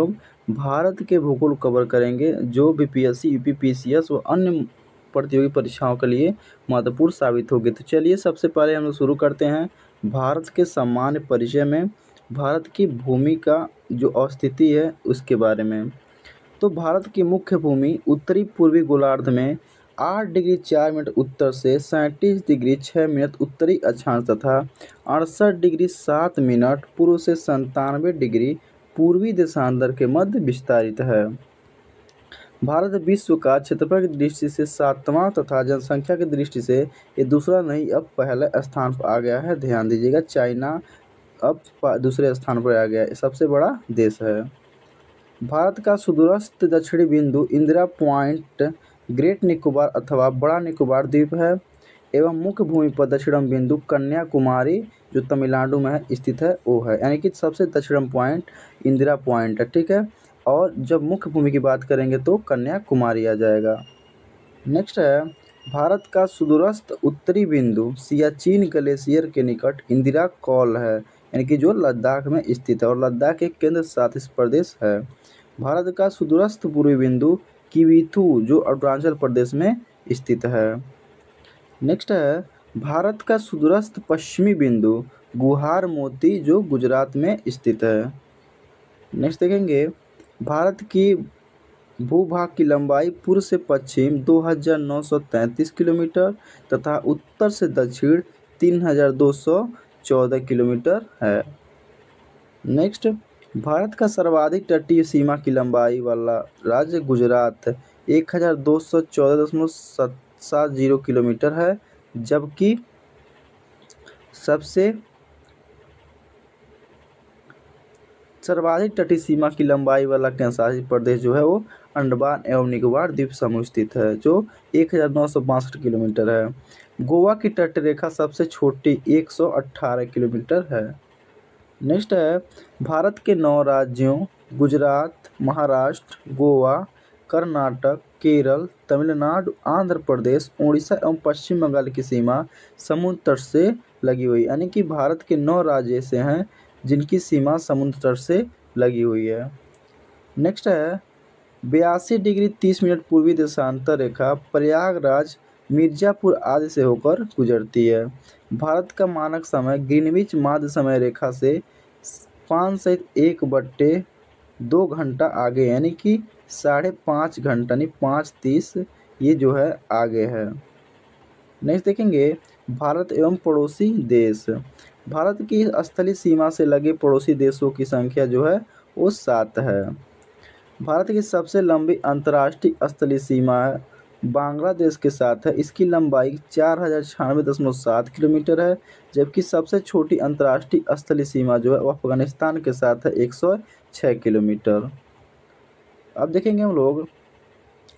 लोग भारत के भूगोल कवर करेंगे, जो बीपीएससी, यूपीपीसीएस व अन्य प्रतियोगी परीक्षाओं के लिए महत्वपूर्ण साबित होगी। तो चलिए सबसे पहले हम लोग शुरू करते हैं भारत के सामान्य परिचय में, भारत की भूमि का जो अवस्थिति है उसके बारे में। तो भारत की मुख्य भूमि उत्तरी पूर्वी गोलार्ध में 8 डिग्री 4 मिनट उत्तर से 37 डिग्री 6 मिनट उत्तरी अक्षांश तथा 68 डिग्री 7 मिनट पूर्व से 97 डिग्री पूर्वी देशांतर के मध्य विस्तारित है। भारत विश्व का क्षेत्रफल की दृष्टि से 7वां तथा जनसंख्या की दृष्टि से ये दूसरा नहीं, अब पहले स्थान पर आ गया है। ध्यान दीजिएगा, चाइना अब दूसरे स्थान पर आ गया है, सबसे बड़ा देश है। भारत का सुदूरस्थ दक्षिणी बिंदु इंदिरा पॉइंट ग्रेट निकोबार अथवा बड़ा निकोबार द्वीप है एवं मुख्य भूमि पर दक्षिणम बिंदु कन्याकुमारी जो तमिलनाडु में स्थित है वो है, यानी कि सबसे दक्षिणम पॉइंट इंदिरा पॉइंट है। ठीक है, और जब मुख्य भूमि की बात करेंगे तो कन्याकुमारी आ जाएगा। नेक्स्ट है भारत का सुदूरस्थ उत्तरी बिंदु सियाचिन ग्लेशियर के निकट इंदिरा कौल है, यानी कि जो लद्दाख में स्थित है और लद्दाख एक केंद्र शासित प्रदेश है। भारत का सुदूरस्थ पूर्वी बिंदु किवीथू जो अरुणाचल प्रदेश में स्थित है। नेक्स्ट है भारत का सुदूरस्थ पश्चिमी बिंदु गुहार मोती जो गुजरात में स्थित है। नेक्स्ट देखेंगे भारत की भूभाग की लंबाई पूर्व से पश्चिम 2933 किलोमीटर तथा उत्तर से दक्षिण 3214 किलोमीटर है। नेक्स्ट भारत का सर्वाधिक तटीय सीमा की लंबाई वाला राज्य गुजरात 1214.70 किलोमीटर है, जबकि सबसे सर्वाधिक तटीय सीमा की लंबाई वाला केंद्रशासित प्रदेश जो है वो अंडमान एवं निकोबार द्वीप समूह स्थित है, जो 1962 किलोमीटर है। गोवा की तटरेखा सबसे छोटी 118 किलोमीटर है। नेक्स्ट है भारत के 9 राज्यों गुजरात, महाराष्ट्र, गोवा, कर्नाटक, केरल, तमिलनाडु, आंध्र प्रदेश, उड़ीसा एवं पश्चिम बंगाल की सीमा समुद्र तट से लगी हुई, यानी कि भारत के 9 राज्य ऐसे हैं जिनकी सीमा समुद्र तट से लगी हुई है। नेक्स्ट है 82 डिग्री 30 मिनट पूर्वी देशांतर रेखा प्रयागराज, मिर्जापुर आदि से होकर गुजरती है। भारत का मानक समय ग्रीनविच माध्य समय रेखा से 5/1/2 घंटा आगे, यानी कि 5.5 घंटा यानी 5:30 ये जो है आगे है। नेक्स्ट देखेंगे भारत एवं पड़ोसी देश। भारत की स्थलीय सीमा से लगे पड़ोसी देशों की संख्या जो है वो 7 है। भारत की सबसे लंबी अंतर्राष्ट्रीय स्थलीय सीमा बांग्लादेश के साथ है, इसकी लंबाई 4096.7 किलोमीटर है, जबकि सबसे छोटी अंतर्राष्ट्रीय स्थलीय सीमा जो है वो अफगानिस्तान के साथ है 106 किलोमीटर। अब देखेंगे हम लोग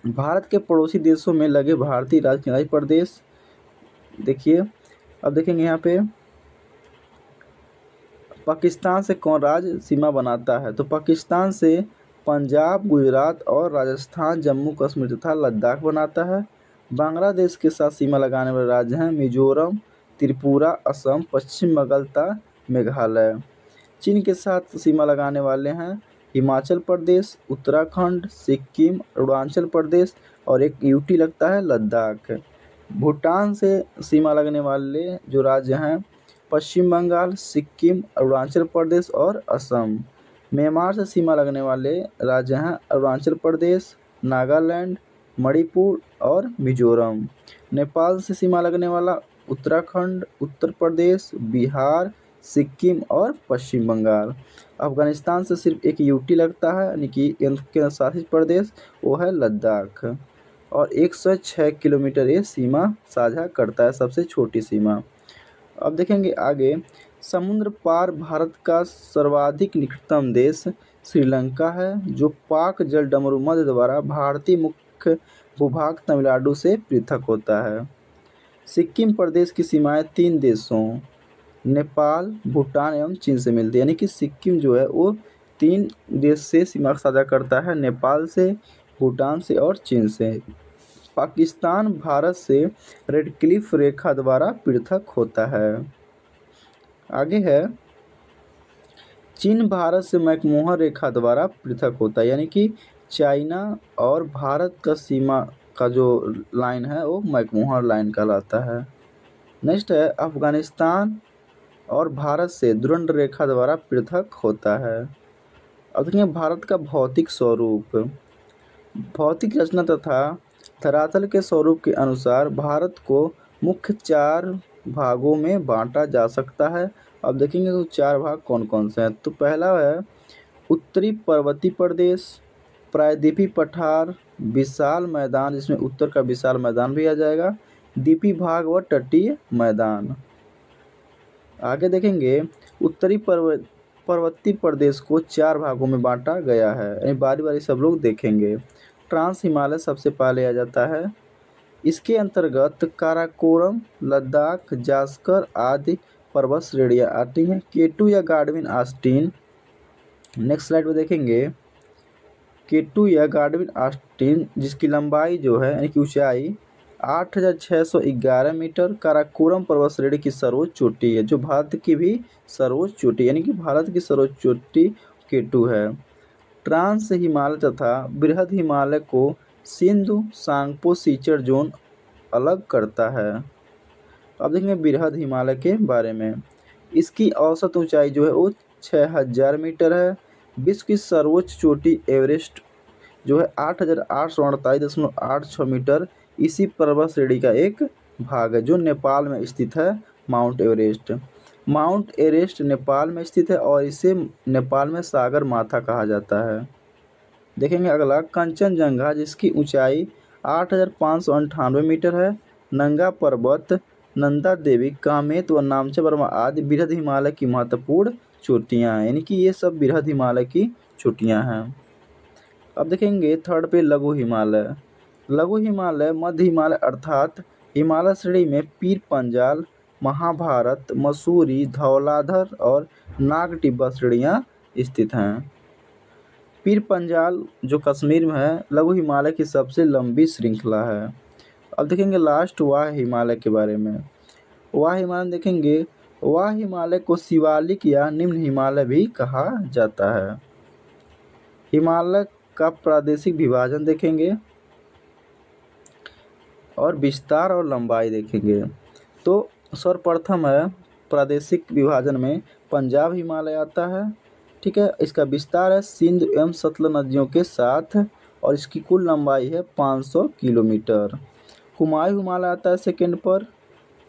भारत के पड़ोसी देशों में लगे भारतीय राज्य केंद्रशासित प्रदेश। देखिए अब देखेंगे यहाँ पे पाकिस्तान से कौन राज्य सीमा बनाता है, तो पाकिस्तान से पंजाब, गुजरात और राजस्थान, जम्मू कश्मीर तथा लद्दाख बनाता है। बांग्लादेश के साथ सीमा लगाने वाले राज्य हैं मिजोरम, त्रिपुरा, असम, पश्चिम बंगाल तथा मेघालय। चीन के साथ सीमा लगाने वाले हैं हिमाचल प्रदेश, उत्तराखंड, सिक्किम, अरुणाचल प्रदेश और एक यूटी लगता है लद्दाख। भूटान से सीमा लगने वाले जो राज्य हैं पश्चिम बंगाल, सिक्किम, अरुणाचल प्रदेश और असम। म्यांमार से सीमा लगने वाले राज्य हैं अरुणाचल प्रदेश, नागालैंड, मणिपुर और मिजोरम। नेपाल से सीमा लगने वाला उत्तराखंड, उत्तर प्रदेश, बिहार, सिक्किम और पश्चिम बंगाल। अफगानिस्तान से सिर्फ एक यूटी लगता है, यानी कि केंद्र शासित प्रदेश, वो है लद्दाख और 106 किलोमीटर ये सीमा साझा करता है, सबसे छोटी सीमा। अब देखेंगे आगे समुद्र पार भारत का सर्वाधिक निकटतम देश श्रीलंका है, जो पाक जल डमरू मध्य द्वारा भारतीय मुख्य भूभाग तमिलनाडु से पृथक होता है। सिक्किम प्रदेश की सीमाएं 3 देशों नेपाल, भूटान एवं चीन से मिलती है, यानी कि सिक्किम जो है वो 3 देश से सीमा साझा करता है, नेपाल से, भूटान से और चीन से। पाकिस्तान भारत से रेड क्लिफ रेखा द्वारा पृथक होता है। आगे है चीन भारत से मैकमोहन रेखा द्वारा पृथक होता है, यानी कि चाइना और भारत का सीमा का जो लाइन है वो मैकमोहन लाइन कहलाता है। नेक्स्ट है अफगानिस्तान और भारत से द्वंद्व रेखा द्वारा पृथक होता है। अब देखिए भारत का भौतिक स्वरूप। भौतिक रचना तथा धरातल के स्वरूप के अनुसार भारत को मुख्य 4 भागों में बांटा जा सकता है। अब देखेंगे तो 4 भाग कौन कौन से हैं। तो पहला है उत्तरी पर्वतीय प्रदेश, प्रायद्वीपीय पठार, विशाल मैदान जिसमें उत्तर का विशाल मैदान भी आ जाएगा, द्वीपीय भाग व तटीय मैदान। आगे देखेंगे उत्तरी पर्वतीय प्रदेश को 4 भागों में बांटा गया है, यानी बारी बारी सब लोग देखेंगे। ट्रांस हिमालय सबसे पहले आ जाता है। इसके अंतर्गत काराकोरम, लद्दाख, जास्कर आदि पर्वत श्रेणियाँ आती हैं। केटू या गाडविन आस्टीन, नेक्स्ट स्लाइड में देखेंगे केटू या गाडविन आस्टीन जिसकी लंबाई जो है यानी कि ऊंचाई 8,611 मीटर काराकोरम पर्वत श्रेणी की सर्वोच्च चोटी है, जो भारत की भी सर्वोच्च चोटी यानी कि भारत की सर्वोच्च चोटी केटू है। ट्रांस हिमालय तथा बृहद हिमालय को सिंधु सांगपो सीचर जोन अलग करता है। अब देखेंगे बृहद हिमालय के बारे में। इसकी औसत ऊंचाई जो है वो 6,000 मीटर है। विश्व की सर्वोच्च चोटी एवरेस्ट जो है 8,848.86 मीटर इसी पर्वत श्रेणी का एक भाग है, जो नेपाल में स्थित है। Mount Everest. Mount Everest Nepal में स्थित है और इसे नेपाल में सागर माथा कहा जाता है। देखेंगे अगला कंचनजंगा जिसकी ऊंचाई 8,598 मीटर है। नंगा पर्वत, नंदा देवी, कामेत व नामचा वर्मा आदि बृहद हिमालय की महत्वपूर्ण चोटियाँ हैं, यानी कि ये सब बृहद हिमालय की चोटियाँ हैं। अब देखेंगे थर्ड पे लघु हिमालय। लघु हिमालय मध्य हिमालय अर्थात हिमालय श्रेणी में पीर पंजाल, महाभारत, मसूरी, धौलाधर और नाग टिब्बा श्रेणियाँ स्थित हैं। पीर पंजाल जो कश्मीर में है लघु हिमालय की सबसे लंबी श्रृंखला है। अब देखेंगे लास्ट वाह हिमालय के बारे में। वाह हिमालय देखेंगे, वाह हिमालय को शिवालिक या निम्न हिमालय भी कहा जाता है। हिमालय का प्रादेशिक विभाजन देखेंगे और विस्तार और लंबाई देखेंगे। तो सर्वप्रथम है प्रादेशिक विभाजन में पंजाब हिमालय आता है, ठीक है। इसका विस्तार है सिंध एवं सतलज नदियों के साथ और इसकी कुल लंबाई है 500 किलोमीटर। कुमायूं हिमालय आता है सेकेंड पर।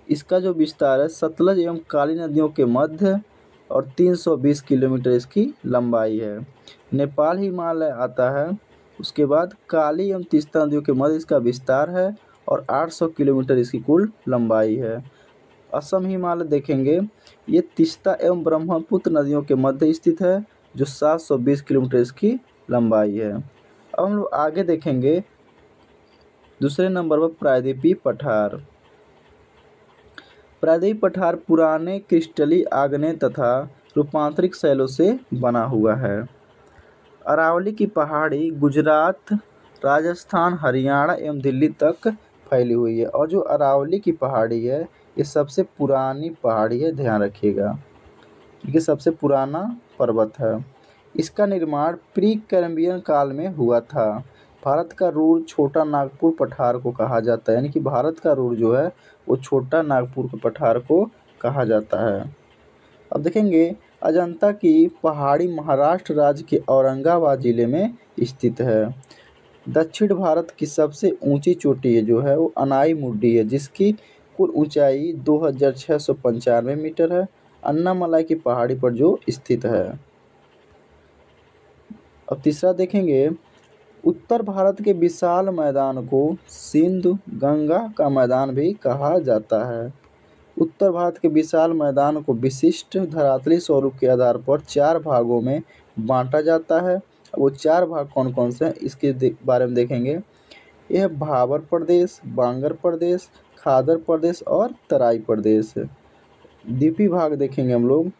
इसका जो विस्तार है सतलज एवं काली नदियों के मध्य और 320 किलोमीटर इसकी लंबाई है। नेपाल हिमालय आता है, उसके बाद काली एवं तीस्ता नदियों के मध्य इसका विस्तार है और 800 किलोमीटर इसकी कुल लंबाई है। असम हिमालय देखेंगे, ये तीस्ता एवं ब्रह्मपुत्र नदियों के मध्य स्थित है, जो 720 किलोमीटर इसकी लंबाई है। अब हम लोग आगे देखेंगे दूसरे नंबर पर प्रायद्वीपीय पठार। प्रायद्वीपीय पठार पुराने क्रिस्टलीय आग्नेय तथा रूपांतरित शैलों से बना हुआ है। अरावली की पहाड़ी गुजरात, राजस्थान, हरियाणा एवं दिल्ली तक फैली हुई है और जो अरावली की पहाड़ी है ये सबसे पुरानी पहाड़ी है, ध्यान रखिएगा। ये सबसे पुराना पर्वत है। इसका निर्माण प्री कैम्ब्रियन काल में हुआ था। भारत का रूर छोटा नागपुर पठार को कहा जाता है, यानी कि भारत का रूर जो है वो छोटा नागपुर के पठार को कहा जाता है। अब देखेंगे अजंता की पहाड़ी महाराष्ट्र राज्य के औरंगाबाद जिले में स्थित है। दक्षिण भारत की सबसे ऊंची चोटी है जो है वो अनाई मुड्डी है, जिसकी कुल ऊंचाई 2,695 मीटर है। अन्नामलाई की पहाड़ी पर जो स्थित है। अब तीसरा देखेंगे उत्तर भारत के विशाल मैदान को सिंधु गंगा का मैदान भी कहा जाता है। उत्तर भारत के विशाल मैदान को विशिष्ट धरातलीय स्वरूप के आधार पर 4 भागों में बांटा जाता है। वो 4 भाग कौन कौन से हैं इसके बारे में देखेंगे। यह भाबर प्रदेश, बांगर प्रदेश, खादर प्रदेश और तराई प्रदेश। द्वीपीय भाग देखेंगे हम लोग।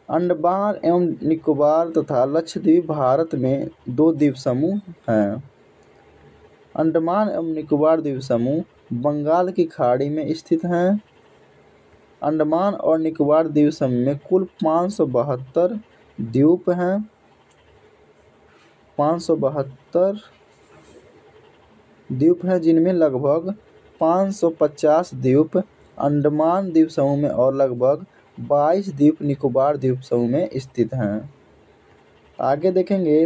अंडमान एवं निकोबार तथा लक्षद्वीप भारत में 2 द्वीप समूह हैं। अंडमान एवं निकोबार द्वीप समूह बंगाल की खाड़ी में स्थित हैं। अंडमान और निकोबार द्वीप समूह में कुल 572 द्वीप हैं। 572 द्वीप हैं जिनमें लगभग 550 द्वीप अंडमान द्वीप समूह में और लगभग 22 द्वीप निकोबार द्वीप समूह में स्थित हैं। आगे देखेंगे,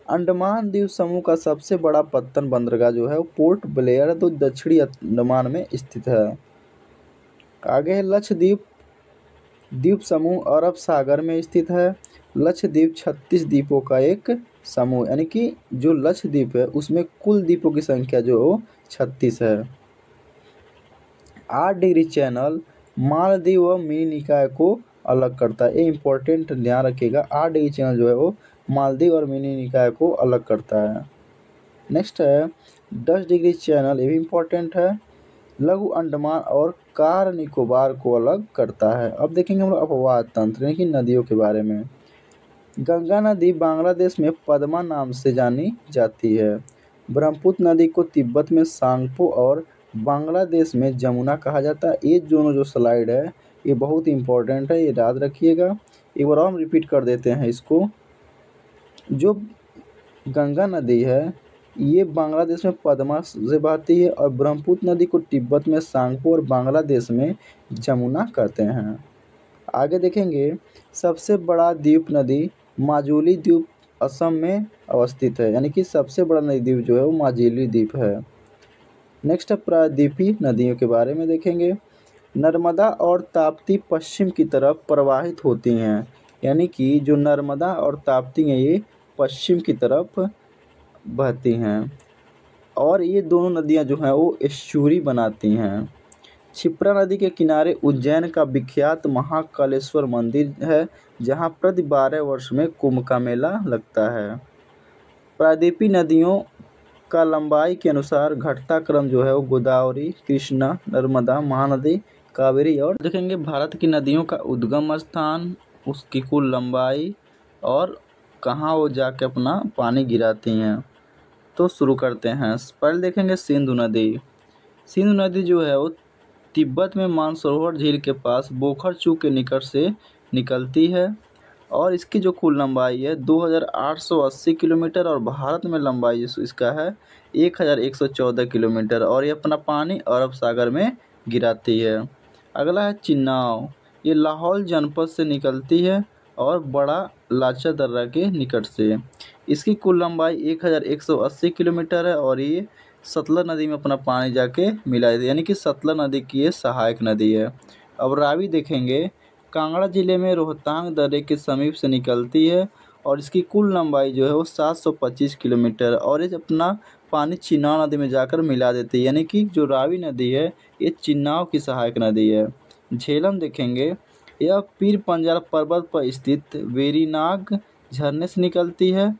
अंडमान द्वीप समूह का सबसे बड़ा पत्तन बंदरगाह जो है वो पोर्ट ब्लेयर है, तो दक्षिणी अंडमान में स्थित है। आगे लक्षद्वीप द्वीप समूह अरब सागर में स्थित है। लक्षद्वीप 36 द्वीपों का एक समूह, यानी कि जो लक्षद्वीप है उसमें कुल द्वीपों की संख्या जो 36 है। 8 डिग्री चैनल मालदीव व मिनी निकाय को अलग करता है। ये इंपॉर्टेंट ध्यान रखिएगा, 8 डिग्री चैनल जो है वो मालदीव और मिनी निकाय को अलग करता है। नेक्स्ट है 10 डिग्री चैनल, ये भी इम्पोर्टेंट है, लघु अंडमान और कार निकोबार को अलग करता है। अब देखेंगे हम लोग अपवाह तंत्र यानी कि नदियों के बारे में। गंगा नदी बांग्लादेश में पद्मा नाम से जानी जाती है। ब्रह्मपुत्र नदी को तिब्बत में सांगपो और बांग्लादेश में जमुना कहा जाता है। ये दोनों जो स्लाइड है ये बहुत इंपॉर्टेंट है, ये याद रखिएगा। एक बार और हम रिपीट कर देते हैं इसको। जो गंगा नदी है ये बांग्लादेश में पद्मा से बहती है और ब्रह्मपुत्र नदी को तिब्बत में सांगपो और बांग्लादेश में जमुना कहते हैं। आगे देखेंगे, सबसे बड़ा द्वीप नदी माजुली द्वीप असम में अवस्थित है, यानी कि सबसे बड़ा नदी द्वीप जो है वो माजुली द्वीप है। नेक्स्ट है प्रायद्वीपीय नदियों के बारे में देखेंगे। नर्मदा और ताप्ती पश्चिम की तरफ प्रवाहित होती हैं, यानी कि जो नर्मदा और ताप्ती हैं ये पश्चिम की तरफ बहती हैं और ये दोनों नदियां जो हैं वो एस्चुरी बनाती हैं। क्षिप्रा नदी के किनारे उज्जैन का विख्यात महाकालेश्वर मंदिर है, जहां प्रति 12 वर्ष में कुंभ का मेला लगता है। प्रायद्वीपीय नदियों का लंबाई के अनुसार घटता क्रम जो है वो गोदावरी, कृष्णा, नर्मदा, महानदी, कावेरी और देखेंगे भारत की नदियों का उद्गम स्थान, उसकी कुल लंबाई और कहाँ वो जाके अपना पानी गिराती हैं। तो शुरू करते हैं। पहले देखेंगे सिंधु नदी। सिंधु नदी जो है वो तिब्बत में मानसरोवर झील के पास बोखरचू के निकट से निकलती है और इसकी जो कुल लंबाई है 2880 किलोमीटर और भारत में लंबाई इसका है 1114 किलोमीटर और ये अपना पानी अरब सागर में गिराती है। अगला है चिन्नाव, ये लाहौल जनपद से निकलती है और बड़ा लाचा दर्रा के निकट से। इसकी कुल लंबाई 1180 किलोमीटर है और ये सतलज नदी में अपना पानी जाके मिलाती है, यानी कि सतलज नदी की ये सहायक नदी है। अब रावी देखेंगे, कांगड़ा जिले में रोहतांग दर्रे के समीप से निकलती है और इसकी कुल लंबाई जो है वो 725 किलोमीटर और ये अपना पानी चिन्नाव नदी में जाकर मिला देती है, यानी कि जो रावी नदी है ये चिन्नाव की सहायक नदी है। झेलम देखेंगे, यह पीर पंजाल पर्वत पर स्थित वेरीनाग झरने से निकलती है।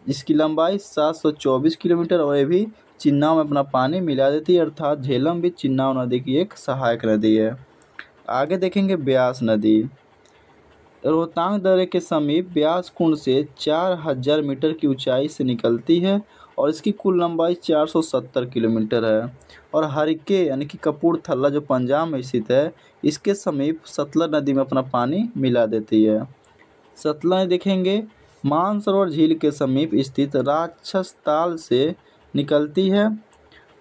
इसकी लंबाई 724 किलोमीटर और ये भी चिन्नाव में अपना पानी मिला देती है, अर्थात झेलम भी चिन्नाव नदी की एक सहायक नदी है। आगे देखेंगे ब्यास नदी। रोहतांग दर्रे के समीप ब्यास कुंड से 4000 मीटर की ऊंचाई से निकलती है और इसकी कुल लंबाई 470 किलोमीटर है। और हरिके यानी कि कपूरथला जो पंजाब में स्थित है इसके समीप सतलज नदी में अपना पानी मिला देती है। सतलज देखेंगे, मानसरोवर झील के समीप स्थित राक्षस ताल से निकलती है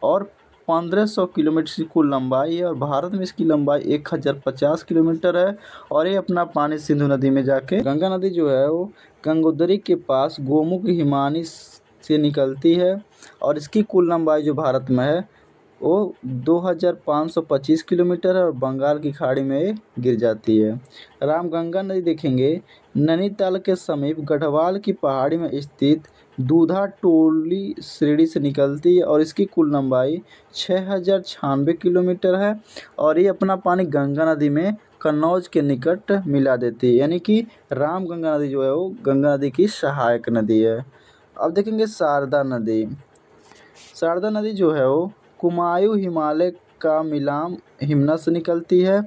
और 1500 किलोमीटर की कुल लंबाई है और भारत में इसकी लंबाई 1050 किलोमीटर है और ये अपना पानी सिंधु नदी में जाके गंगा नदी जो है वो गंगोत्री के पास गोमुख हिमानी से निकलती है और इसकी कुल लंबाई जो भारत में है वो 2525 किलोमीटर है और बंगाल की खाड़ी में गिर जाती है। रामगंगा नदी देखेंगे, नैनीताल के समीप गढ़वाल की पहाड़ी में स्थित दूधा टोली श्रेणी से निकलती है और इसकी कुल लंबाई 6096 किलोमीटर है और ये अपना पानी गंगा नदी में कन्नौज के निकट मिला देती है, यानी कि रामगंगा नदी जो है वो गंगा नदी की सहायक नदी है। अब देखेंगे शारदा नदी। शारदा नदी जो है वो कुमायूं हिमालय का मिलाम हिमनद से निकलती है।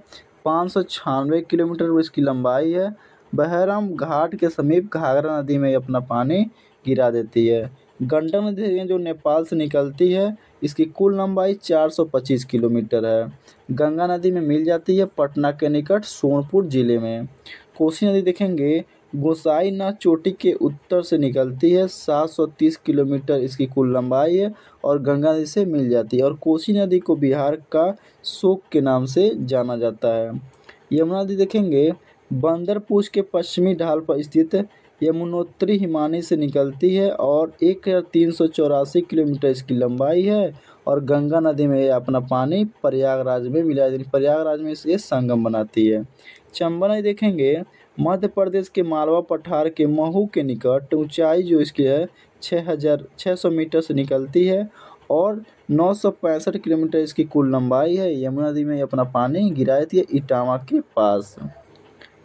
596 किलोमीटर इसकी लंबाई है। बहरम घाट के समीप घाघरा नदी में अपना पानी गिरा देती है। गंडक नदी जो नेपाल से निकलती है इसकी कुल लंबाई 425 किलोमीटर है। गंगा नदी में मिल जाती है पटना के निकट सोनपुर जिले में। कोसी नदी देखेंगे गोसाईनाथ चोटी के उत्तर से निकलती है, 730 किलोमीटर इसकी कुल लंबाई है और गंगा नदी से मिल जाती है। और कोसी नदी को बिहार का शोक के नाम से जाना जाता है। यमुना नदी देखेंगे बंदरपूछ के पश्चिमी ढाल पर स्थित यमुनोत्री हिमानी से निकलती है और 1384 किलोमीटर इसकी लंबाई है और गंगा नदी में अपना पानी प्रयागराज में मिला प्रयागराज में ये संगम बनाती है। चंबल नदी देखेंगे मध्य प्रदेश के मालवा पठार के महू के निकट ऊंचाई जो इसकी है 6600 मीटर से निकलती है और 965 किलोमीटर इसकी कुल लंबाई है। यमुना नदी में अपना पानी गिरा देती है इटावा के पास।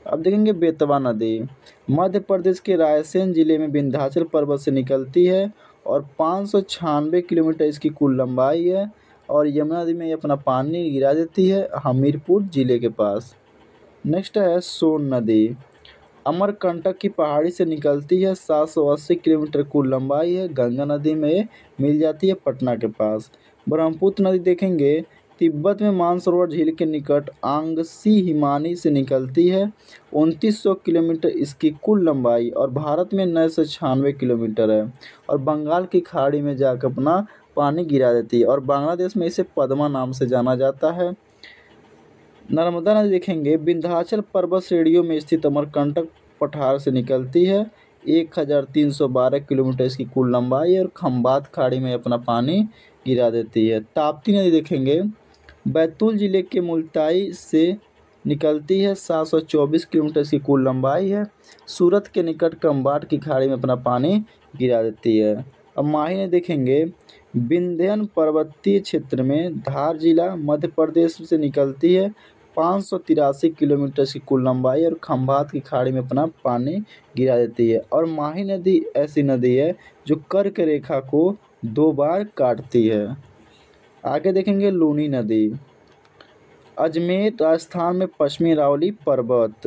अब देखेंगे बेतवा नदी मध्य प्रदेश के रायसेन जिले में विंध्याचल पर्वत से निकलती है और 596 किलोमीटर इसकी कुल लंबाई है और यमुना नदी में ये अपना पानी गिरा देती है हमीरपुर जिले के पास। नेक्स्ट है सोन नदी अमरकंटक की पहाड़ी से निकलती है, 780 किलोमीटर कुल लंबाई है। गंगा नदी में मिल जाती है पटना के पास। ब्रह्मपुत्र नदी देखेंगे तिब्बत में मानसरोवर झील के निकट आंगसी हिमानी से निकलती है, 2900 किलोमीटर इसकी कुल लंबाई और भारत में 996 किलोमीटर है और बंगाल की खाड़ी में जाकर अपना पानी गिरा देती है और बांग्लादेश में इसे पद्मा नाम से जाना जाता है। नर्मदा नदी देखेंगे विंध्याचल पर्वत श्रेणियों में स्थित अमरकंटक पठार से निकलती है, 1312 किलोमीटर इसकी कुल लंबाई और खंबात खाड़ी में अपना पानी गिरा देती है। ताप्ती नदी देखेंगे बैतूल जिले के मुल्ताई से निकलती है, 724 किलोमीटर इसकी कुल लंबाई है। सूरत के निकट कम्बाट की खाड़ी में अपना पानी गिरा देती है। अब माही नदी देखेंगे विंध्यन पर्वतीय क्षेत्र में धार जिला मध्य प्रदेश से निकलती है, 583 किलोमीटर की कुल लंबाई और खंभात की खाड़ी में अपना पानी गिरा देती है। और माही नदी ऐसी नदी है जो कर्क रेखा को 2 बार काटती है। आगे देखेंगे लूनी नदी अजमेर राजस्थान में पश्चिमी अरावली पर्वत,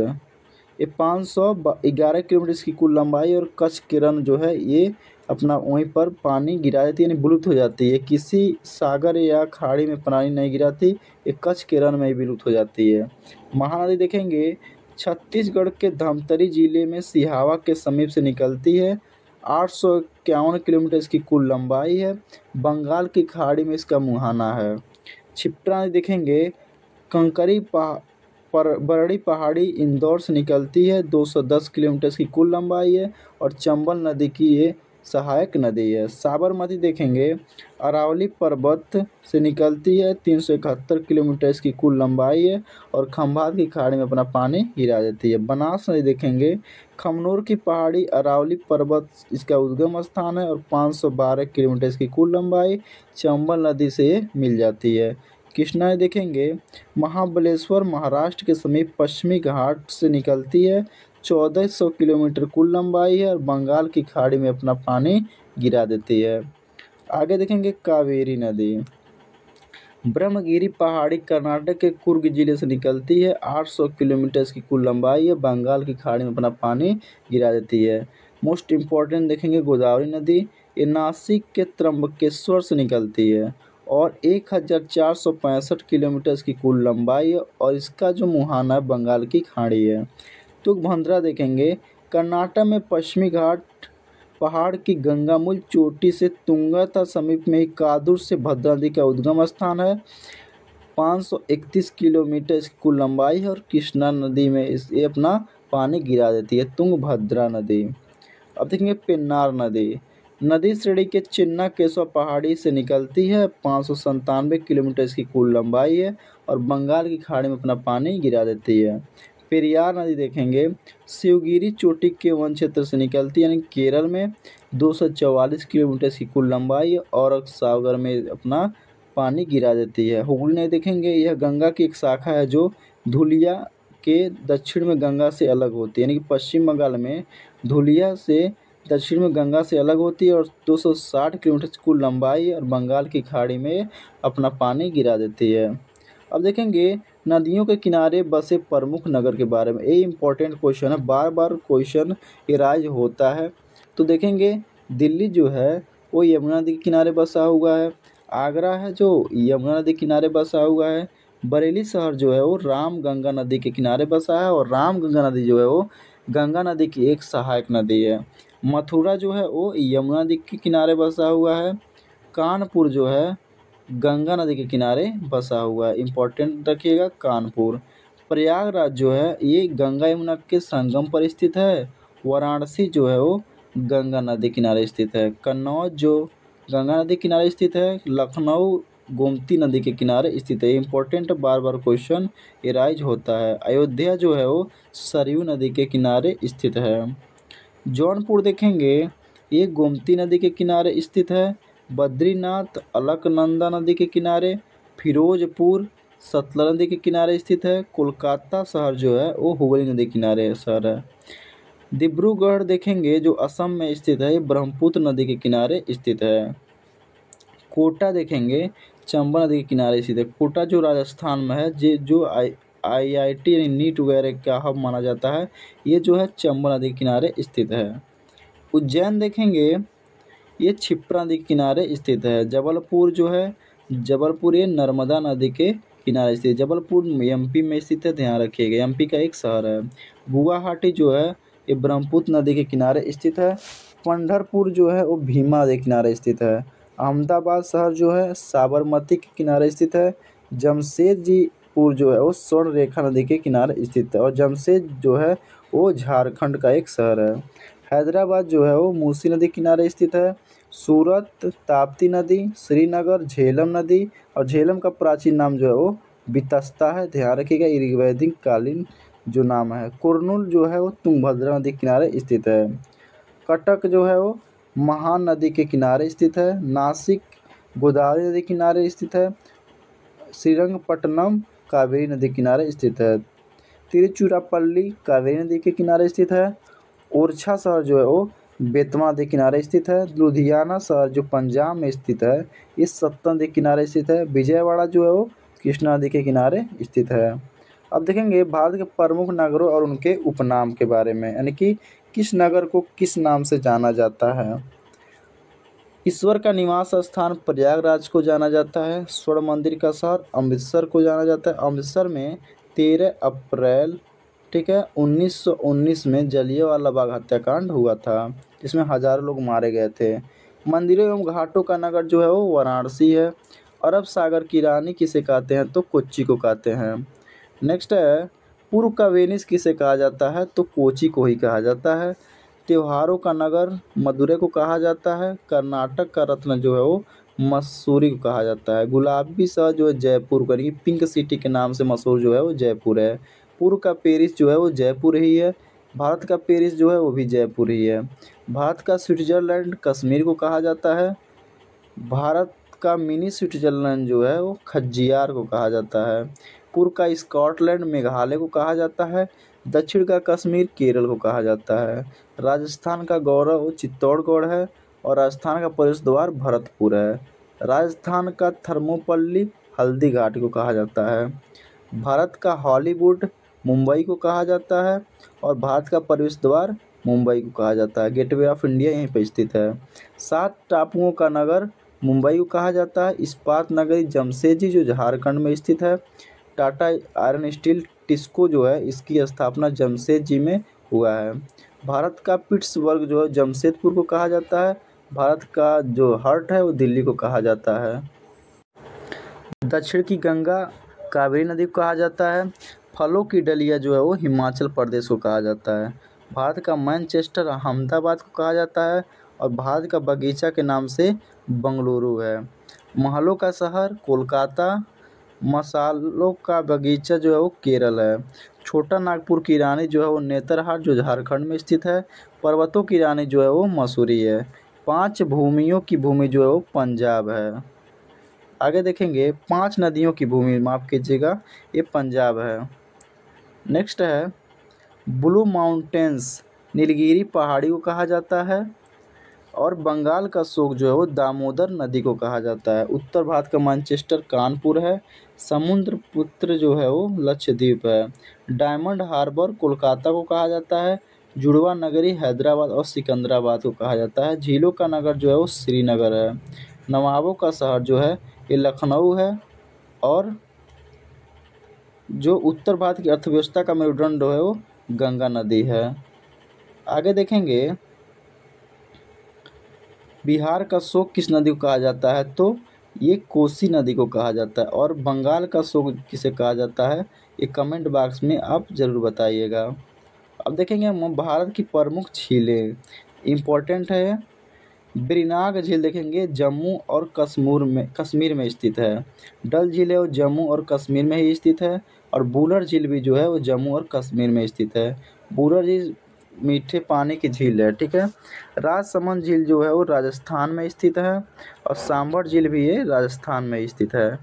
ये 511 किलोमीटर इसकी कुल लंबाई और कच्छ किरण जो है ये अपना वहीं पर पानी गिरा देती है, यानी विलुप्त हो जाती है। किसी सागर या खाड़ी में पानी नहीं गिराती, ये कच्छ किरण में ही विलुप्त हो जाती है। महानदी देखेंगे छत्तीसगढ़ के धमतरी जिले में सिहावा के समीप से निकलती है, 851 किलोमीटर इसकी कुल लंबाई है। बंगाल की खाड़ी में इसका मुहाना है। क्षिप्रा नदी देखेंगे कंकरी बरड़ी पहाड़ी इंदौर से निकलती है, 210 किलोमीटर की कुल लंबाई है और चंबल नदी की ये सहायक नदी है। साबरमती देखेंगे अरावली पर्वत से निकलती है, 371 किलोमीटर इसकी कुल लंबाई है और खंभात की खाड़ी में अपना पानी गिरा देती है। बनास नदी देखेंगे खमनोर की पहाड़ी अरावली पर्वत इसका उद्गम स्थान है और 512 किलोमीटर इसकी कुल लंबाई चंबल नदी से मिल जाती है। कृष्णा नदी देखेंगे महाबलेश्वर महाराष्ट्र के समीप पश्चिमी घाट से निकलती है, 1400 किलोमीटर कुल लंबाई है और बंगाल की खाड़ी में अपना पानी गिरा देती है। आगे देखेंगे कावेरी नदी ब्रह्मगिरी पहाड़ी कर्नाटक के कुर्ग जिले से निकलती है, 800 किलोमीटर की कुल लंबाई है, बंगाल की खाड़ी में अपना पानी गिरा देती है। मोस्ट इम्पॉर्टेंट देखेंगे गोदावरी नदी, ये नासिक के त्र्यंबकेश्वर से निकलती है और 1465 किलोमीटर की कुल लंबाई है और इसका जो मुहाना बंगाल की खाड़ी है। तुंगभद्रा देखेंगे कर्नाटक में पश्चिमी घाट पहाड़ की गंगामूल चोटी से तुंगा था समीप में ही कादुर से भद्रा नदी का उद्गम स्थान है, 531 किलोमीटर इसकी कुल लंबाई है और कृष्णा नदी में ये अपना पानी गिरा देती है तुंगभद्रा नदी। अब देखेंगे पेन्नार नदी श्रेणी के चिन्ना केशवा पहाड़ी से निकलती है, 597 किलोमीटर इसकी कुल लंबाई है और बंगाल की खाड़ी में अपना पानी गिरा देती है। पेरियार नदी देखेंगे शिवगिरी चोटी के वन क्षेत्र से निकलती है, यानी केरल में 244 किलोमीटर की कुल लंबाई और सागर में अपना पानी गिरा देती है। हुगली नदी देखेंगे यह गंगा की एक शाखा है जो धुलिया के दक्षिण में गंगा से अलग होती है, यानी कि पश्चिम बंगाल में धुलिया से दक्षिण में गंगा से अलग होती है और 260 किलोमीटर की कुल लंबाई और बंगाल की खाड़ी में अपना पानी गिरा देती है। अब देखेंगे नदियों के किनारे बसे प्रमुख नगर के बारे में, ये इंपॉर्टेंट क्वेश्चन है, बार बार क्वेश्चन एराइज होता है। तो देखेंगे दिल्ली जो है वो यमुना नदी के किनारे बसा हुआ है। आगरा है जो यमुना नदी किनारे बसा हुआ है। बरेली शहर जो है वो राम गंगा नदी के किनारे बसा है, और राम गंगा नदी जो है वो गंगा नदी की एक सहायक नदी है। मथुरा जो है वो यमुना नदी के किनारे बसा हुआ है। कानपुर जो है गंगा नदी के किनारे बसा हुआ है, इम्पोर्टेंट रखिएगा कानपुर। प्रयागराज जो है ये गंगा यमुना के संगम पर स्थित है। वाराणसी जो है वो गंगा नदी किनारे स्थित है। कन्नौज जो गंगा नदी किनारे स्थित है। लखनऊ गोमती नदी के किनारे स्थित है, इम्पोर्टेंट बार बार क्वेश्चन एराइज होता है। अयोध्या जो है वो सरयू नदी के किनारे स्थित है। जौनपुर देखेंगे ये गोमती नदी के किनारे स्थित है। बद्रीनाथ अलकनंदा नदी के किनारे। फिरोजपुर सतलज नदी के किनारे स्थित है। कोलकाता शहर जो है वो हुगली नदी के किनारे शहर है। डिब्रूगढ़ देखेंगे जो असम में स्थित है, ये ब्रह्मपुत्र नदी के किनारे स्थित है। कोटा देखेंगे चंबल नदी के किनारे स्थित है। कोटा जो राजस्थान में है, जो IIT यानी नीट वगैरह का हब माना जाता है, ये जो है चंबल नदी के किनारे स्थित है। उज्जैन देखेंगे ये क्षिप्रा नदी के किनारे स्थित है। जबलपुर जो है, जबलपुर ये नर्मदा नदी के किनारे स्थित है। जबलपुर MP में स्थित है, ध्यान रखिएगा, MP का एक शहर है। गुवाहाटी जो है ये ब्रह्मपुत्र नदी के किनारे स्थित है। पंढरपुर जो है वो भीमा नदी के किनारे स्थित है। अहमदाबाद शहर जो है साबरमती के किनारे स्थित है। जमशेदजीपुर जो है वो स्वर्ण रेखा नदी के किनारे स्थित है, और जमशेद जो है वो झारखंड का एक शहर है। हैदराबाद जो है वो मूसी नदी के किनारे स्थित है। सूरत ताप्ती नदी, श्रीनगर झेलम नदी, और झेलम का प्राचीन नाम जो है वो बितस्ता है, ध्यान रखिएगा, ये वैदिक कालीन जो नाम है। कुर्नूल जो है वो तुंगभद्रा नदी के किनारे स्थित है। कटक जो है वो महान नदी के किनारे स्थित है। नासिक गोदावरी नदी के किनारे स्थित है। श्रीरंगपट्टनम कावेरी नदी के किनारे स्थित है। तिरुचिरापल्ली कावेरी नदी के किनारे स्थित है। ओरछा शहर जो है वो बेतवा नदी के किनारे स्थित है। लुधियाना शहर जो पंजाब में स्थित है, ये सतलज नदी के किनारे स्थित है। विजयवाड़ा जो है वो कृष्णा नदी के किनारे स्थित है। अब देखेंगे भारत के प्रमुख नगरों और उनके उपनाम के बारे में, यानी कि किस नगर को किस नाम से जाना जाता है। ईश्वर का निवास स्थान प्रयागराज को जाना जाता है। स्वर्ण मंदिर का शहर अमृतसर को जाना जाता है। अमृतसर में 13 अप्रैल 1919 में जलियांवाला बाग हत्याकांड हुआ था, जिसमें हजारों लोग मारे गए थे। मंदिरों एवं घाटों का नगर जो है वो वाराणसी है। अरब सागर की रानी किसे कहते हैं, तो कोच्चि को कहते हैं। नेक्स्ट है पूर्व का वेनिस किसे कहा जाता है, तो कोची को ही कहा जाता है। त्योहारों का नगर मदुरै को कहा जाता है। कर्नाटक का रत्न जो है वो मसूरी को कहा जाता है। गुलाबी शहर जो है जयपुर का, यानी पिंक सिटी के नाम से मशहूर जो है वो जयपुर है। पूर्व का पेरिस जो है वो जयपुर ही है। भारत का पेरिस जो है वो भी जयपुर ही है। भारत का स्विट्जरलैंड कश्मीर को कहा जाता है। भारत का मिनी स्विट्जरलैंड जो है वो खज्जियार को कहा जाता है। पूर्व का स्कॉटलैंड मेघालय को कहा जाता है। दक्षिण का कश्मीर केरल को कहा जाता है। राजस्थान का गौरव चित्तौड़गढ़ है, और राजस्थान का प्रवेश द्वार भरतपुर है। राजस्थान का थर्मोपल्ली हल्दी घाटी को कहा जाता है। भारत का हॉलीवुड मुंबई को कहा जाता है, और भारत का प्रवेश द्वार मुंबई को कहा जाता है। गेटवे ऑफ इंडिया यहीं पर स्थित है। 7 टापुओं का नगर मुंबई को कहा जाता है। इस्पात नगरी जमशेदजी जो झारखंड में स्थित है। टाटा आयरन स्टील टिस्को जो है इसकी स्थापना जमशेदजी में हुआ है। भारत का पिट्सबर्ग जो है जमशेदपुर को कहा जाता है। भारत का जो हार्ट है वो दिल्ली को कहा जाता है। दक्षिण की गंगा कावेरी नदी को कहा जाता है। फलों की डलिया जो है वो हिमाचल प्रदेश को कहा जाता है। भारत का मैनचेस्टर अहमदाबाद को कहा जाता है, और भारत का बगीचा के नाम से बंगलुरु है। महलों का शहर कोलकाता। मसालों का बगीचा जो है वो केरल है। छोटा नागपुर की रानी जो है वो नेतरहाट जो झारखंड में स्थित है। पर्वतों की रानी जो है वो मसूरी है। 5 भूमियों की भूमि जो है वो पंजाब है। आगे देखेंगे 5 नदियों की भूमि, माफ़ कीजिएगा, ये पंजाब है। नेक्स्ट है ब्लू माउंटेन्स नीलगिरी पहाड़ी को कहा जाता है, और बंगाल का शोक जो है वो दामोदर नदी को कहा जाता है। उत्तर भारत का मैनचेस्टर कानपुर है। समुद्रपुत्र जो है वो लक्षद्वीप है। डायमंड हार्बर कोलकाता को कहा जाता है। जुड़वा नगरी हैदराबाद और सिकंदराबाद को कहा जाता है। झीलों का नगर जो है वो श्रीनगर है। नवाबों का शहर जो है ये लखनऊ है। और जो उत्तर भारत की अर्थव्यवस्था का मेरुदंड है वो गंगा नदी है। आगे देखेंगे बिहार का शोक किस नदी को कहा जाता है, तो ये कोसी नदी को कहा जाता है। और बंगाल का शोक किसे कहा जाता है, ये कमेंट बॉक्स में आप ज़रूर बताइएगा। अब देखेंगे हम भारत की प्रमुख झीलें, इम्पोर्टेंट है। वेरिनाग झील देखेंगे जम्मू और कश्मीर में स्थित है। डल झील है वो जम्मू और कश्मीर में ही स्थित है। और वुलर झील भी जो है वो जम्मू और कश्मीर में स्थित है। वुलर झील मीठे पानी की झील है, ठीक है। राजसमंद झील जो है वो राजस्थान में स्थित है। और सांभर झील भी ये राजस्थान में स्थित है।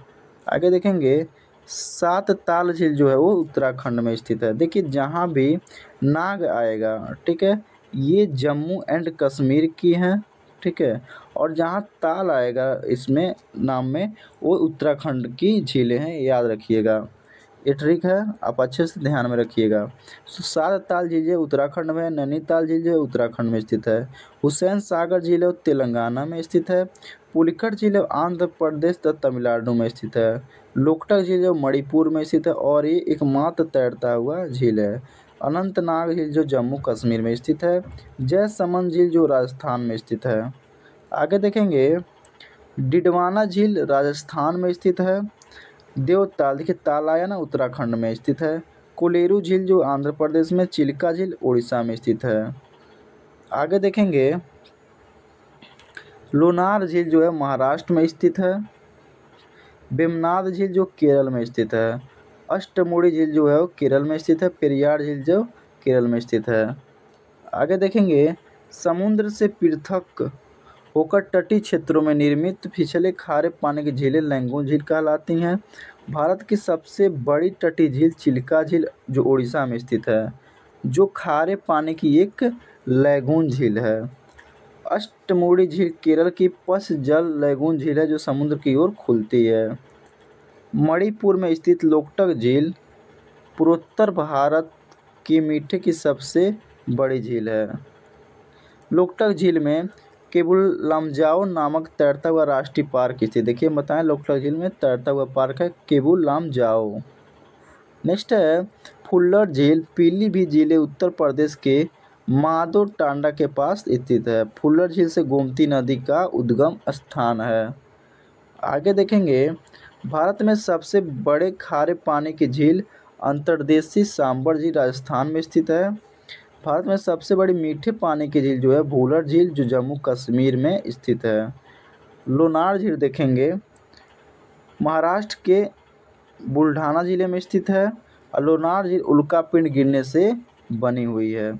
आगे देखेंगे सात ताल झील जो है वो उत्तराखंड में स्थित है। देखिए जहाँ भी नाग आएगा, ठीक है, ये जम्मू एंड कश्मीर की हैं, ठीक है। और जहाँ ताल आएगा इसमें नाम में वो उत्तराखंड की झीलें हैं, याद रखिएगा। ये ट्रिक है, आप अच्छे से ध्यान में रखिएगा। सात ताल झील जो उत्तराखंड में है। नैनीताल झील जो है उत्तराखंड में स्थित है। हुसैन सागर झील है तेलंगाना में स्थित है। पुलिकट झील है आंध्र प्रदेश तथा तमिलनाडु में स्थित है। लोकटक झील जो मणिपुर में स्थित है और ये एकमात्र तैरता हुआ झील है। अनंतनाग झील जो जम्मू कश्मीर में स्थित है। जयसमंद झील जो राजस्थान में स्थित है। आगे देखेंगे डिडवाना झील राजस्थान में स्थित है। देवताल, देखिए ताल आया ना, उत्तराखंड में स्थित है। कोलेरू झील जो आंध्र प्रदेश में। चिल्का झील उड़ीसा में स्थित है। आगे देखेंगे लोनार झील जो है महाराष्ट्र में स्थित है। वेमनाड झील जो केरल में स्थित है। अष्टमुड़ी झील जो है वो केरल में स्थित है। पेरियार झील जो केरल में स्थित है। आगे देखेंगे समुद्र से पृथक होकर तटीय क्षेत्रों में निर्मित फिसले खारे पानी की झीलें लैगून झील कहलाती हैं। भारत की सबसे बड़ी तटीय झील चिल्का झील जो उड़ीसा में स्थित है, जो खारे पानी की एक लैगून झील है। अष्टमुड़ी झील केरल की पस जल लैगून झील है जो समुद्र की ओर खुलती है। मणिपुर में स्थित लोकटक झील पूर्वोत्तर भारत की मीठे की सबसे बड़ी झील है। लोकटक झील में केबुल लामजाओ नामक तैरता हुआ राष्ट्रीय पार्क स्थित। देखिए बताएं लोकटक झील में तैरता हुआ पार्क है केबुल लामजाओ। नेक्स्ट है फुल्लर झील पीलीभीत झील उत्तर प्रदेश के माधो टांडा के पास स्थित है। फुल्लर झील से गोमती नदी का उद्गम स्थान है। आगे देखेंगे भारत में सबसे बड़े खारे पानी की झील अंतर्देशीय सांबर झील राजस्थान में स्थित है। भारत में सबसे बड़ी मीठे पानी की झील जो है वुलर झील जो जम्मू कश्मीर में स्थित है। लोनार झील देखेंगे महाराष्ट्र के बुल्ढाना जिले में स्थित है। और लोनार झील उल्कापिंड गिरने से बनी हुई है।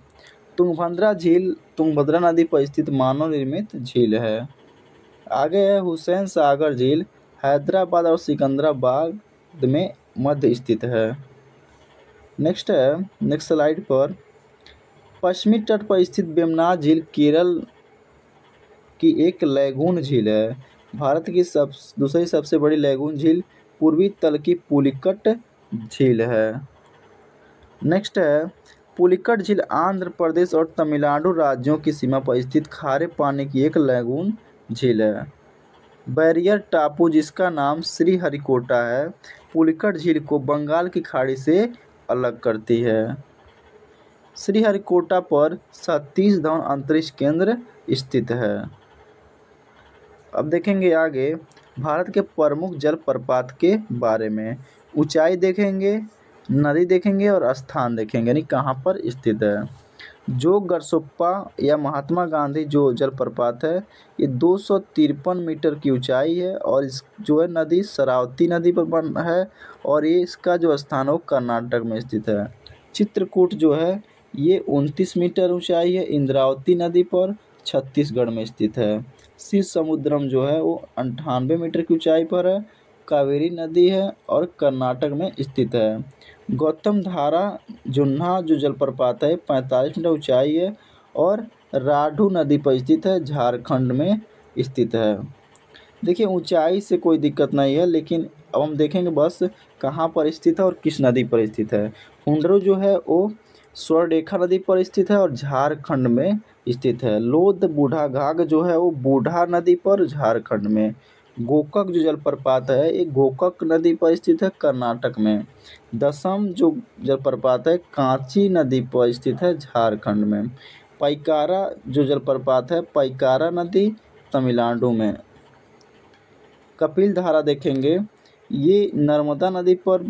तुंगभद्रा झील तुंगभद्रा नदी पर स्थित मानव निर्मित झील है। आगे है हुसैन सागर झील हैदराबाद और सिकंदराबाद में मध्य स्थित है। नेक्स्ट स्लाइड पर पश्चिमी तट पर स्थित वेमनाड झील केरल की एक लैगून झील है। भारत की दूसरी सबसे बड़ी लैगून झील पूर्वी तल की पुलिकट झील है। नेक्स्ट है पुलिकट झील आंध्र प्रदेश और तमिलनाडु राज्यों की सीमा पर स्थित खारे पानी की एक लैगून झील है। बैरियर टापू जिसका नाम श्रीहरिकोटा है पुलिकट झील को बंगाल की खाड़ी से अलग करती है। श्रीहरिकोटा पर सतीश धवन अंतरिक्ष केंद्र स्थित है। अब देखेंगे आगे भारत के प्रमुख जलप्रपात के बारे में। ऊंचाई देखेंगे, नदी देखेंगे और स्थान देखेंगे, यानी कहाँ पर स्थित है। जो गरसोप्पा या महात्मा गांधी जो जलप्रपात है ये 253 मीटर की ऊंचाई है। और इस जो है नदी शरावती नदी पर बन है। और ये इसका जो स्थान है वो कर्नाटक में स्थित है। चित्रकूट जो है ये 29 मीटर ऊंचाई है इंद्रावती नदी पर, छत्तीसगढ़ में स्थित है। शिव समुद्रम जो है वो 98 मीटर की ऊंचाई पर है, कावेरी नदी है और कर्नाटक में स्थित है। गौतम धारा जुन्ना जो जलप्रपात है 45 मीटर ऊंचाई है और राढ़ू नदी पर स्थित है, झारखंड में स्थित है। देखिए ऊंचाई से कोई दिक्कत नहीं है, लेकिन अब हम देखेंगे बस कहाँ पर स्थित है और किस नदी पर स्थित है। हुंडरू जो है वो स्वर्णरेखा नदी पर स्थित है और झारखंड में स्थित है। लोध बूढ़ाघाघ जो है वो बूढ़ा नदी पर झारखंड में। गोकक जो जलप्रपात है ये गोकक नदी पर स्थित है कर्नाटक में। दसम जो जलप्रपात है कांची नदी पर स्थित है झारखंड में। पैकारा जो जलप्रपात है पैकारा नदी तमिलनाडु में। कपिल धारा देखेंगे ये नर्मदा नदी पर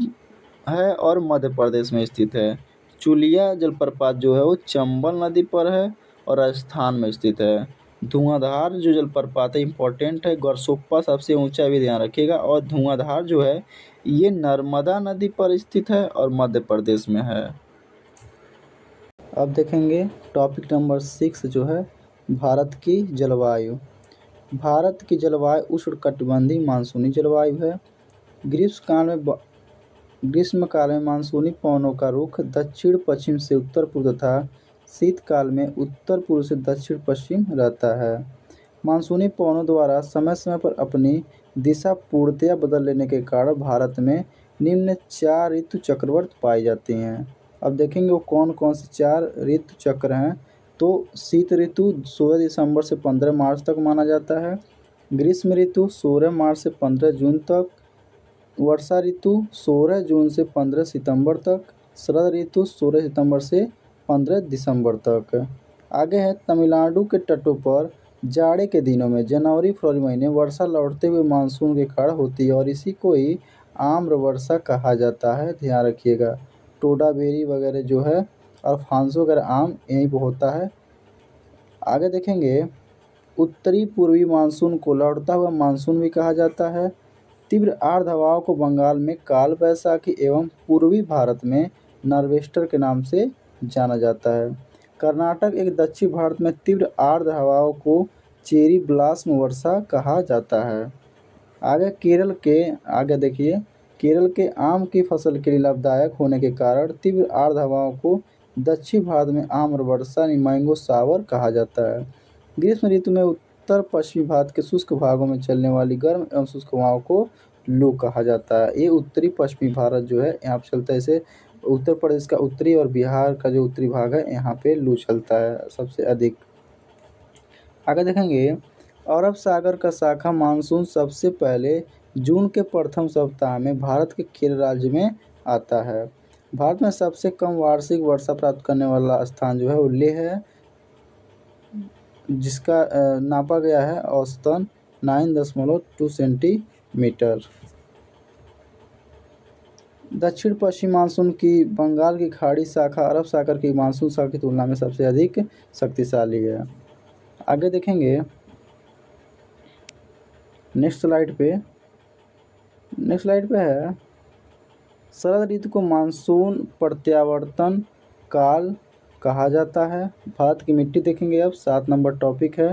है और मध्य प्रदेश में स्थित है। चुलिया जलप्रपात जो है वो चंबल नदी पर है और राजस्थान में स्थित है। धुआंधार जो जलप्रपात है इम्पोर्टेंट है, गरसोप्पा सबसे ऊंचा भी ध्यान रखिएगा, और धुआंधार जो है ये नर्मदा नदी पर स्थित है और मध्य प्रदेश में है। अब देखेंगे टॉपिक नंबर 6 जो है भारत की जलवायु। भारत की जलवायु उष्णकटिबंधीय मानसूनी जलवायु है। ग्रीष्मकाल में मानसूनी पवनों का रुख दक्षिण पश्चिम से उत्तर पूर्व तथा शीतकाल में उत्तर पूर्व से दक्षिण पश्चिम रहता है। मानसूनी पवनों द्वारा समय समय पर अपनी दिशा पूर्णतया बदल लेने के कारण भारत में निम्न 4 ऋतु चक्रवात पाई जाती हैं। अब देखेंगे वो कौन कौन से 4 ऋतु चक्र हैं। तो शीत ऋतु 16 दिसंबर से 15 मार्च तक माना जाता है। ग्रीष्म ऋतु 16 मार्च से 15 जून तक। वर्षा ऋतु 16 जून से 15 सितंबर तक। शरद ऋतु 16 सितंबर से 15 दिसंबर तक। आगे है तमिलनाडु के तटों पर जाड़े के दिनों में जनवरी फरवरी महीने वर्षा लौटते हुए मानसून के कारण होती है और इसी को ही आम्र वर्षा कहा जाता है, ध्यान रखिएगा। टोडाबेरी वगैरह जो है अल्फांसो वगैरह आम यहीं पर होता है। आगे देखेंगे उत्तरी पूर्वी मानसून को लौटता हुआ मानसून भी कहा जाता है। तीव्र आर्द्र हवाओं को बंगाल में काल वैशाखी एवं पूर्वी भारत में नॉर्वेस्टर के नाम से जाना जाता है। कर्नाटक एक दक्षिण भारत में तीव्र आर्द्र हवाओं को चेरी ब्लास्म वर्षा कहा जाता है। आगे देखिए केरल के आम की फसल के लिए लाभदायक होने के कारण तीव्र आर्द्र हवाओं को दक्षिण भारत में आम्र वर्षा मैंगो सावर कहा जाता है। ग्रीष्म ऋतु में उत्तर पश्चिमी भारत के शुष्क भागों में चलने वाली गर्म एवं शुष्क हवाओं को लू कहा जाता है। ये उत्तरी पश्चिमी भारत जो है यहाँ पे चलता है। इसे उत्तर प्रदेश का उत्तरी और बिहार का जो उत्तरी भाग है यहाँ पे लू चलता है सबसे अधिक। आगे देखेंगे अरब सागर का शाखा मानसून सबसे पहले जून के प्रथम सप्ताह में भारत के केरल राज्य में आता है। भारत में सबसे कम वार्षिक वर्षा प्राप्त करने वाला स्थान जो है वो लेह है, जिसका नापा गया है औसतन 9.2 सेंटीमीटर। दक्षिण पश्चिम मानसून की बंगाल की खाड़ी शाखा अरब सागर की मानसून शाखा की तुलना में सबसे अधिक शक्तिशाली है। आगे देखेंगे नेक्स्ट स्लाइड पे है शरद ऋतु को मानसून प्रत्यावर्तन काल कहा जाता है। भारत की मिट्टी देखेंगे अब 7 नंबर टॉपिक है।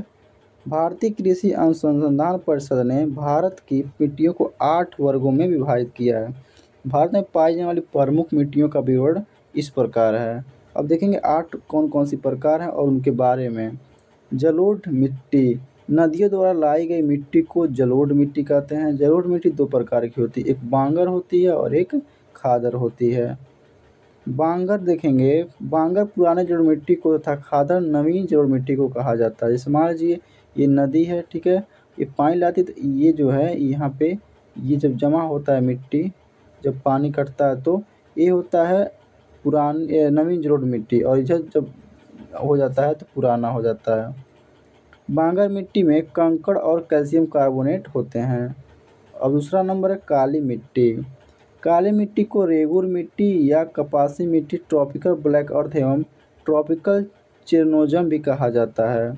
भारतीय कृषि अनुसंधान परिषद ने भारत की मिट्टियों को 8 वर्गों में विभाजित किया है। भारत में पाई जाने वाली प्रमुख मिट्टियों का विवरण इस प्रकार है। अब देखेंगे 8 कौन कौन सी प्रकार हैं और उनके बारे में। जलोढ़ मिट्टी, नदियों द्वारा लाई गई मिट्टी को जलोढ़ मिट्टी कहते हैं। जलोढ़ मिट्टी 2 प्रकार की होती है, एक बांगर होती है और एक खादर होती है। बांगर देखेंगे, बांगर पुराने जलोढ़ मिट्टी को तथा खादर नवीन जलोढ़ मिट्टी को कहा जाता है। जैसे मान लीजिए ये नदी है, ठीक है, ये पानी लाती है तो ये जो है यहाँ पे ये जब जमा होता है मिट्टी, जब पानी कटता है तो ये होता है नवीन जलोढ़ मिट्टी, और जब हो जाता है तो पुराना हो जाता है। बांगर मिट्टी में कंकड़ और कैल्शियम कार्बोनेट होते हैं। अब दूसरा नंबर है काली मिट्टी। काली मिट्टी को रेगुर मिट्टी या कपासी मिट्टी, ट्रॉपिकल ब्लैक अर्थ एवं ट्रॉपिकल चेरनोजम भी कहा जाता है।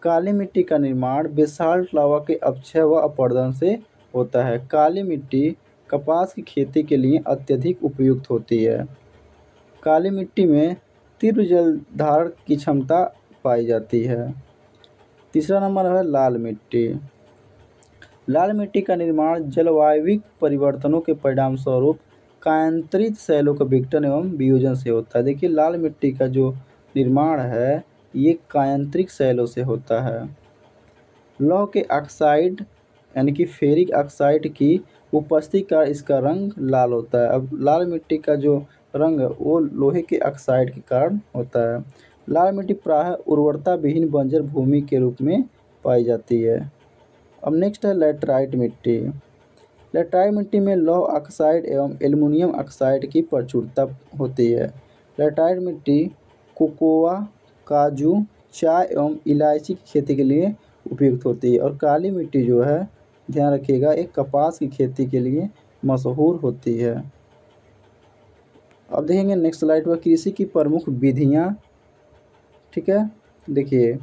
काली मिट्टी का निर्माण बेसाल्ट लावा के अपक्षय व अपरदन से होता है। काली मिट्टी कपास की खेती के लिए अत्यधिक उपयुक्त होती है। काली मिट्टी में तीव्र जल धारण की क्षमता पाई जाती है। तीसरा नंबर है लाल मिट्टी। लाल मिट्टी का निर्माण जलवायविक परिवर्तनों के परिणाम स्वरूप कायांतरित शैलों का विघटन एवं वियोजन से होता है। देखिए लाल मिट्टी का जो निर्माण है ये कायांतरिक शैलों से होता है। लौह के ऑक्साइड यानी कि फेरिक ऑक्साइड की उपस्थिति का इसका रंग लाल होता है। अब लाल मिट्टी का जो रंग है वो लोहे के ऑक्साइड के कारण होता है। लाल मिट्टी प्रायः उर्वरता विहीन बंजर भूमि के रूप में पाई जाती है। अब नेक्स्ट है लैटराइट मिट्टी। लैटराइट मिट्टी में लौह ऑक्साइड एवं एल्युमिनियम ऑक्साइड की प्रचुरता होती है। लैटराइट मिट्टी कोकोआ, काजू, चाय एवं इलायची की खेती के लिए उपयुक्त होती है। और काली मिट्टी जो है, ध्यान रखिएगा, एक कपास की खेती के लिए मशहूर होती है। अब देखेंगे नेक्स्ट स्लाइड पर कृषि की प्रमुख विधियाँ। ठीक है, देखिए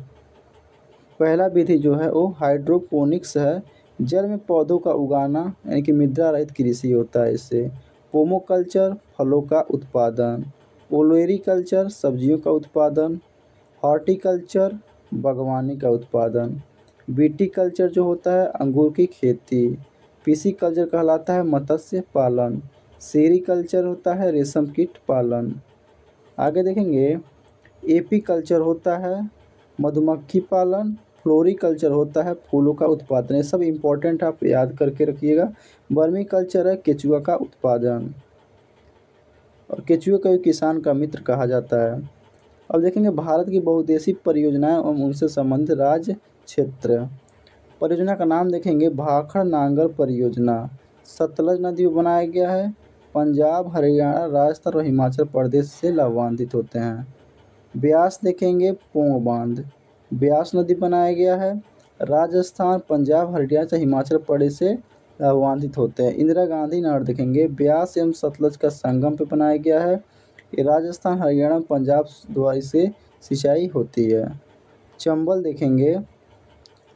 पहला विधि जो है वो हाइड्रोपोनिक्स है। जल में पौधों का उगाना यानी कि मृदा रहित कृषि होता है इससे। पोमोकल्चर फलों का उत्पादन। ओलेरीकल्चर सब्जियों का उत्पादन। हॉर्टिकल्चर बागवानी का उत्पादन। विटीकल्चर जो होता है अंगूर की खेती। पिसीकल्चर कहलाता है मत्स्य पालन। सेरीकल्चर होता है रेशम कीट पालन। आगे देखेंगे एपीकल्चर होता है मधुमक्खी पालन। फ्लोरीकल्चर होता है फूलों का उत्पादन। ये सब इम्पोर्टेंट आप याद करके रखिएगा। वर्मी कल्चर है केचुआ का उत्पादन, और केचुए को किसान का मित्र कहा जाता है। अब देखेंगे भारत की बहुउद्देशीय परियोजनाएं एवं उनसे संबंधित राज्य क्षेत्र। परियोजना का नाम देखेंगे भाखड़ नांगल परियोजना, सतलज नदी में बनाया गया है। पंजाब, हरियाणा, राजस्थान और हिमाचल प्रदेश से लाभान्वित होते हैं। ब्यास देखेंगे पोंग बांध, ब्यास नदी बनाया गया है। राजस्थान, पंजाब, हरियाणा, हिमाचल प्रदेश से लाभान्वित होते हैं। इंदिरा गांधी नहर देखेंगे ब्यास एवं सतलज का संगम पे बनाया गया है। ये राजस्थान, हरियाणा, पंजाब द्वारा इसे सिंचाई होती है। चंबल देखेंगे,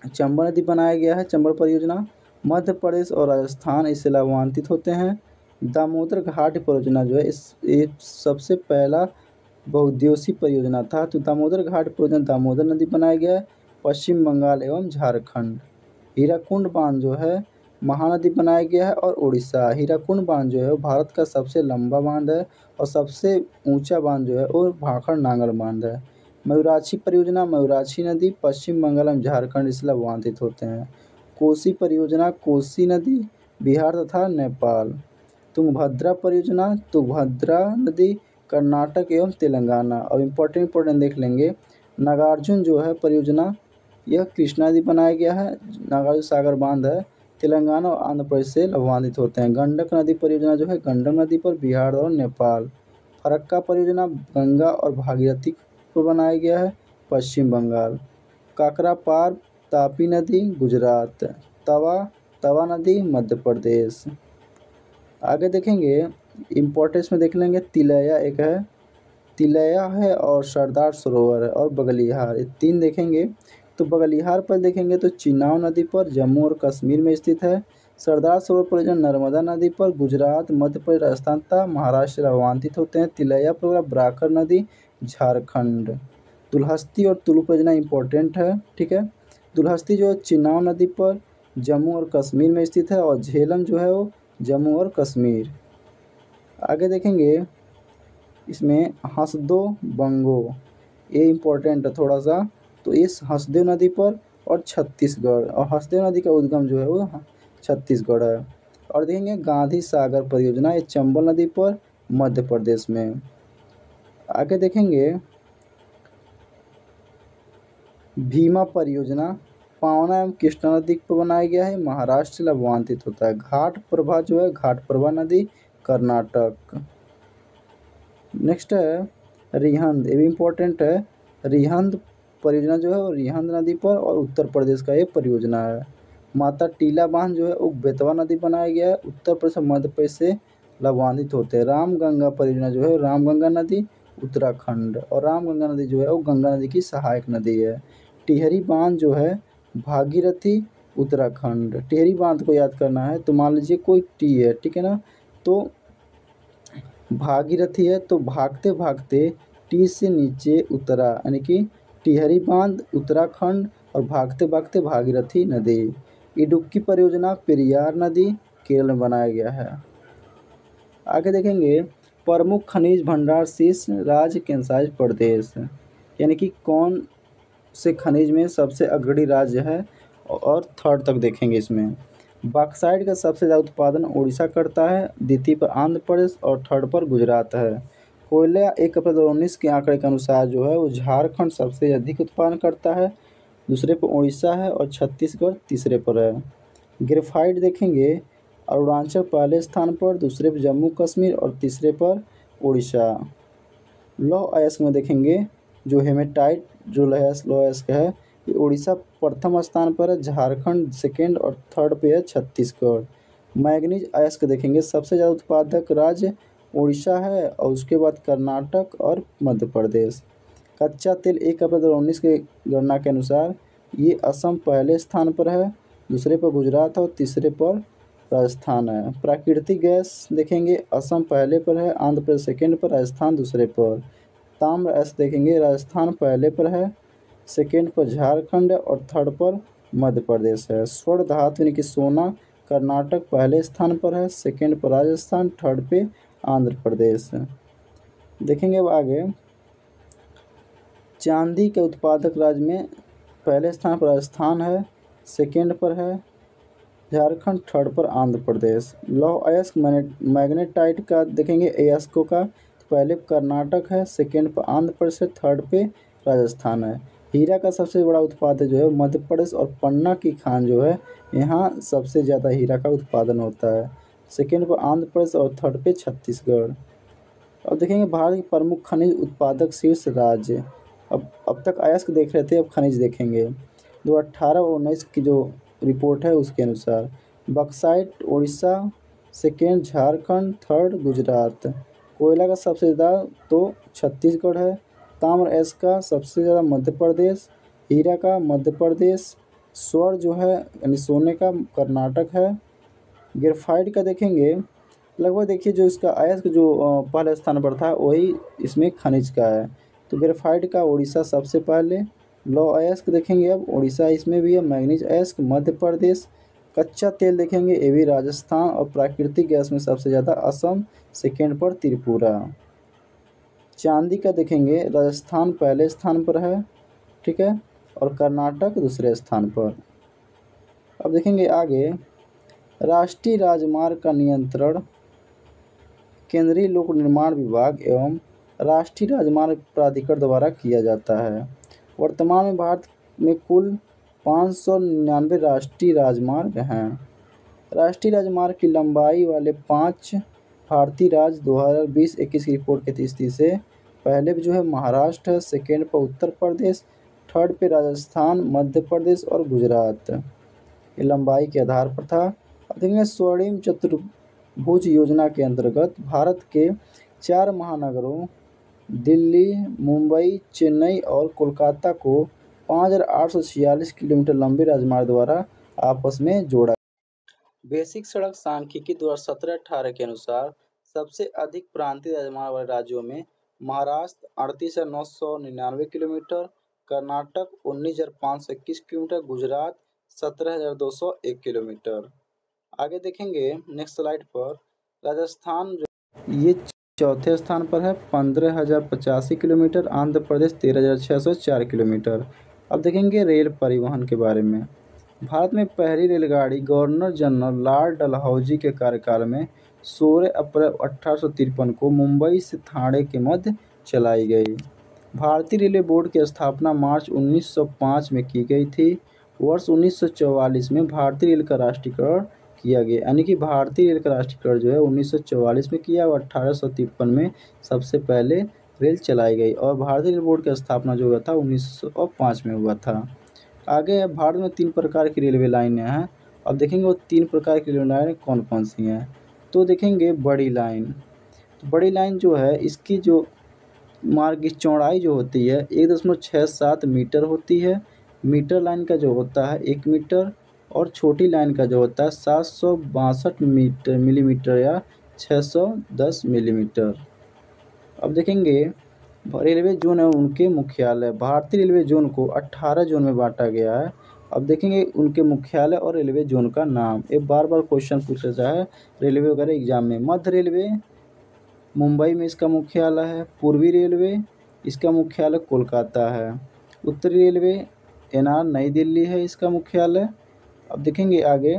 चंबल नदी बनाया गया है, चंबल परियोजना। मध्य प्रदेश और राजस्थान इससे लाभान्वित होते हैं। दामोदर घाट परियोजना जो है ये सबसे पहला बहुउद्देशीय परियोजना था। तो दामोदर घाट परियोजना दामोदर नदी बनाया गया है, पश्चिम बंगाल एवं झारखंड। हीराकुंड बांध जो है महानदी बनाया गया है और उड़ीसा। हीराकुंड बांध जो है वो भारत का सबसे लंबा बांध है, और सबसे ऊंचा बांध जो है वो भाखड़ नांगल बांध है। मयूराक्षी परियोजना मयूराक्षी नदी पश्चिम बंगाल एवं झारखंड इससे लाभान्वित होते हैं। कोसी परियोजना कोसी नदी बिहार तथा नेपाल। तुंगभद्रा परियोजना तुंगभद्रा नदी कर्नाटक एवं तेलंगाना। और इम्पोर्टेंट देख लेंगे। नागार्जुन जो है परियोजना यह कृष्णा नदी बनाया गया है, नागार्जुन सागर बांध है, तेलंगाना और आंध्र प्रदेश से लाभान्वित होते हैं। गंडक नदी परियोजना जो है गंडक नदी पर बिहार और नेपाल। फरक्का परियोजना गंगा और भागीरथी पर बनाया गया है, पश्चिम बंगाल। काकरापार तापी नदी गुजरात। तवा नदी मध्य प्रदेश। आगे देखेंगे इम्पोर्टेंस में देख लेंगे तिलैया एक है, तिलैया है और सरदार सरोवर है और बगलिहार, ये तीन देखेंगे। तो बगलिहार पर देखेंगे तो चिनाब नदी पर जम्मू और कश्मीर में स्थित है। सरदार सरोवर परियोजना नर्मदा नदी पर गुजरात, मध्य प्रदेश, राजस्थान तथा महाराष्ट्र से लाभान्वित होते हैं। तिलैया परियोजना ब्राकर नदी झारखंड। दुल्हस्ती और तुलु परियोजना इंपॉर्टेंट है, ठीक है। दुल्हस्ती जो है चिनाब नदी पर जम्मू और कश्मीर में स्थित है, और झेलम जो है वो जम्मू और कश्मीर। आगे देखेंगे इसमें हसदो बंगो, ये इम्पोर्टेंट है थोड़ा सा। तो इस हसदेव नदी पर और छत्तीसगढ़, और हसदेव नदी का उद्गम जो है वो छत्तीसगढ़ है। और देखेंगे गांधी सागर परियोजना, ये चंबल नदी पर मध्य प्रदेश में। आगे देखेंगे भीमा परियोजना पावना एवं कृष्णा नदी पर बनाया गया है, महाराष्ट्र से लाभान्वित होता है। घाट प्रभा जो है घाट प्रभा नदी कर्नाटक। नेक्स्ट है रिहंद, ये भी इम्पोर्टेंट है। रिहंद परियोजना जो है वो रिहंद नदी पर और उत्तर प्रदेश का ये परियोजना है। माता टीला बांध जो है वो बेतवा नदी बनाया गया है, उत्तर प्रदेश और मध्य प्रदेश से लाभान्वित होते हैं। रामगंगा परियोजना जो है रामगंगा नदी उत्तराखंड, और रामगंगा नदी जो है वो गंगा नदी की सहायक नदी है। टिहरी बांध जो है भागीरथी उत्तराखंड। टिहरी बांध को याद करना है, तो मान लीजिए कोई टी है, ठीक है ना, तो भागीरथी है, तो भागते भागते टी से नीचे उतरा, यानी कि टिहरी बांध उत्तराखंड, और भागते भागते भागीरथी नदी। इडुक्की परियोजना पेरियार नदी केरल में बनाया गया है। आगे देखेंगे प्रमुख खनिज भंडार शीर्ष राज्य केंद्रशासित प्रदेश, यानी कि कौन से खनिज में सबसे अग्रणी राज्य है, और थर्ड तक देखेंगे इसमें। बॉक्साइट का सबसे ज़्यादा उत्पादन उड़ीसा करता है, द्वितीय पर आंध्र प्रदेश और थर्ड पर गुजरात है। कोयला 1 अप्रैल 2019 के आंकड़े के अनुसार जो है वो झारखंड सबसे अधिक उत्पादन करता है, दूसरे पर उड़ीसा है और छत्तीसगढ़ तीसरे पर है। ग्रेफाइट देखेंगे, अरुणाचल पहले स्थान पर, दूसरे पर जम्मू कश्मीर और तीसरे पर उड़ीसा। लौह अयस्क में देखेंगे जो हेमेटाइट जो लौह अयस्क है ये उड़ीसा प्रथम स्थान पर है, झारखंड सेकेंड और थर्ड पे है छत्तीसगढ़। मैग्नीज अयस्क देखेंगे सबसे ज़्यादा उत्पादक राज्य उड़ीसा है और उसके बाद कर्नाटक और मध्य प्रदेश। कच्चा तेल 1 अप्रैल 2019 के गणना के अनुसार ये असम पहले स्थान पर है, दूसरे पर गुजरात और तीसरे पर राजस्थान है। प्राकृतिक गैस देखेंगे असम पहले पर है, आंध्र प्रदेश सेकेंड पर, राजस्थान दूसरे पर। ताम्र अयस्क देखेंगे राजस्थान पहले पर है, सेकेंड पर झारखंड और थर्ड पर मध्य प्रदेश है। स्वर्ण धातु यानी कि सोना कर्नाटक पहले स्थान पर है, सेकेंड पर राजस्थान, थर्ड पे आंध्र प्रदेश है। देखेंगे अब आगे चांदी के उत्पादक राज्य में पहले स्थान पर राजस्थान है, सेकेंड पर है झारखंड, थर्ड पर आंध्र प्रदेश। लौह अयस्क मैग्नेटाइट का देखेंगे अयस्कों का तो पहले कर्नाटक है, सेकेंड पर आंध्र प्रदेश है, थर्ड पे राजस्थान है। हीरा का सबसे बड़ा उत्पादक जो है मध्य प्रदेश और पन्ना की खान जो है यहाँ सबसे ज़्यादा हीरा का उत्पादन होता है, सेकेंड पर आंध्र प्रदेश और थर्ड पे छत्तीसगढ़। अब देखेंगे भारत के प्रमुख खनिज उत्पादक शीर्ष राज्य। अब तक अयस्क देख रहे थे, अब खनिज देखेंगे। 2018 और 19 की जो रिपोर्ट है उसके अनुसार bauxite Orissa, second Jharkhand, third Gujarat. कोयला का सबसे ज़्यादा तो छत्तीसगढ़ है, ताम्र अयस्क का सबसे ज़्यादा मध्य प्रदेश, हीरा का मध्य प्रदेश, स्वर्ण जो है यानी सोने का कर्नाटक है। ग्रेफाइट का देखेंगे लगभग देखिए जो इसका अयस्क जो पहले स्थान पर था वही इसमें खनिज का है, तो ग्रेफाइट का उड़ीसा सबसे पहले। लौह अयस्क देखेंगे अब उड़ीसा इसमें भी है, मैग्नीज अयस्क मध्य प्रदेश। कच्चा तेल देखेंगे ये भी राजस्थान और प्राकृतिक गैस में सबसे ज़्यादा असम, सेकेंड पर त्रिपुरा। चांदी का देखेंगे राजस्थान पहले स्थान पर है, ठीक है, और कर्नाटक दूसरे स्थान पर। अब देखेंगे आगे राष्ट्रीय राजमार्ग का नियंत्रण केंद्रीय लोक निर्माण विभाग एवं राष्ट्रीय राजमार्ग प्राधिकरण द्वारा किया जाता है। वर्तमान में भारत में कुल 599 राष्ट्रीय राजमार्ग हैं। राष्ट्रीय राजमार्ग की लंबाई वाले 5 भारतीय राज्य 2020-21 की रिपोर्ट की स्थिति से पहले जो है महाराष्ट्र है, सेकेंड पर उत्तर प्रदेश, थर्ड पे राजस्थान, मध्य प्रदेश और गुजरात। ये लंबाई के आधार पर था। अब देखेंगे स्वर्णिम चतुर्भुज योजना के अंतर्गत भारत के 4 महानगरों दिल्ली, मुंबई, चेन्नई और कोलकाता को 5,846 किलोमीटर लंबे राजमार्ग द्वारा आपस में जोड़ा। बेसिक सड़क सांख्यिकी 2017-18 के अनुसार सबसे अधिक प्रांतीय राजमार्ग वाले राज्यों में Maharashtra 38,999 kilometre, Karnataka 19,521 kilometre, Gujarat 17,201 kilometre. आगे देखेंगे नेक्स्ट स्लाइड पर राजस्थान ये चौथे स्थान पर है 15,085 किलोमीटर, आंध्र प्रदेश 13,604 किलोमीटर। अब देखेंगे रेल परिवहन के बारे में। भारत में पहली रेलगाड़ी गवर्नर जनरल लॉर्ड डलहौजी के कार्यकाल में 16 अप्रैल 1853 को मुंबई से ठाणे के मध्य चलाई गई। भारतीय रेलवे बोर्ड की स्थापना मार्च 1905 में की गई थी। वर्ष 1944 में भारतीय रेल का राष्ट्रीयकरण किया गया, यानी कि भारतीय रेल का राष्ट्रीयकरण जो है 1944 में किया और 1853 में सबसे पहले रेल चलाई गई और भारतीय रेल बोर्ड की स्थापना जो हुआ था 1905 में हुआ था। आगे भारत में 3 प्रकार की रेलवे लाइनें हैं। अब देखेंगे वो 3 प्रकार की रेलवे लाइनें कौन कौन सी हैं। तो देखेंगे बड़ी लाइन, तो बड़ी लाइन जो है इसकी जो मार्ग की चौड़ाई जो होती है 1.67 मीटर होती है। मीटर लाइन का जो होता है 1 मीटर और छोटी लाइन का जो होता है 762 मिलीमीटर या 610 मिलीमीटर। अब देखेंगे रेलवे जोन है उनके मुख्यालय। भारतीय रेलवे जोन को 18 जोन में बांटा गया है। अब देखेंगे उनके मुख्यालय और रेलवे जोन का नाम। ये बार बार क्वेश्चन पूछा जाता है रेलवे वगैरह एग्जाम में। मध्य रेलवे मुंबई में इसका मुख्यालय है। पूर्वी रेलवे इसका मुख्यालय कोलकाता है। उत्तरी रेलवे एनआर नई दिल्ली है इसका मुख्यालय। अब देखेंगे आगे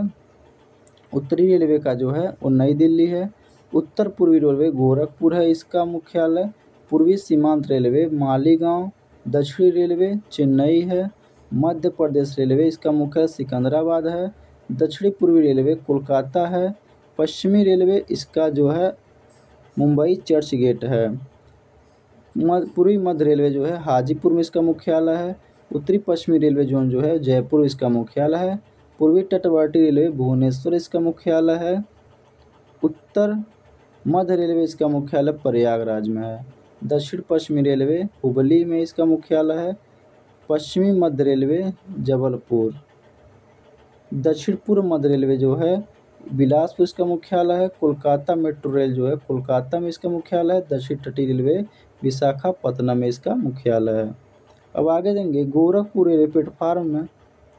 उत्तरी रेलवे का जो है वो नई दिल्ली है। उत्तर पूर्वी रेलवे गोरखपुर है इसका मुख्यालय। पूर्वी सीमांत रेलवे मालीगांव। दक्षिणी रेलवे चेन्नई है। मध्य प्रदेश रेलवे इसका मुख्यालय सिकंदराबाद है। दक्षिणी पूर्वी रेलवे कोलकाता है। पश्चिमी रेलवे इसका जो है मुंबई चर्च गेट है। पूर्वी मध्य रेलवे जो है हाजीपुर में इसका मुख्यालय है। उत्तरी पश्चिमी रेलवे जोन जो है जयपुर इसका मुख्यालय है। पूर्वी तटवर्ती रेलवे भुवनेश्वर इसका मुख्यालय है। उत्तर मध्य रेलवे इसका मुख्यालय प्रयागराज में है। दक्षिण पश्चिमी रेलवे हुबली में इसका मुख्यालय है। पश्चिमी मध्य रेलवे जबलपुर। दक्षिण पूर्व मध्य रेलवे जो है बिलासपुर इसका मुख्यालय है। कोलकाता मेट्रो रेल जो है कोलकाता में इसका मुख्यालय है। दक्षिण तटीय रेलवे विशाखापत्तनम में इसका मुख्यालय है। अब आगे देंगे गोरखपुर रेलवे प्लेटफार्म में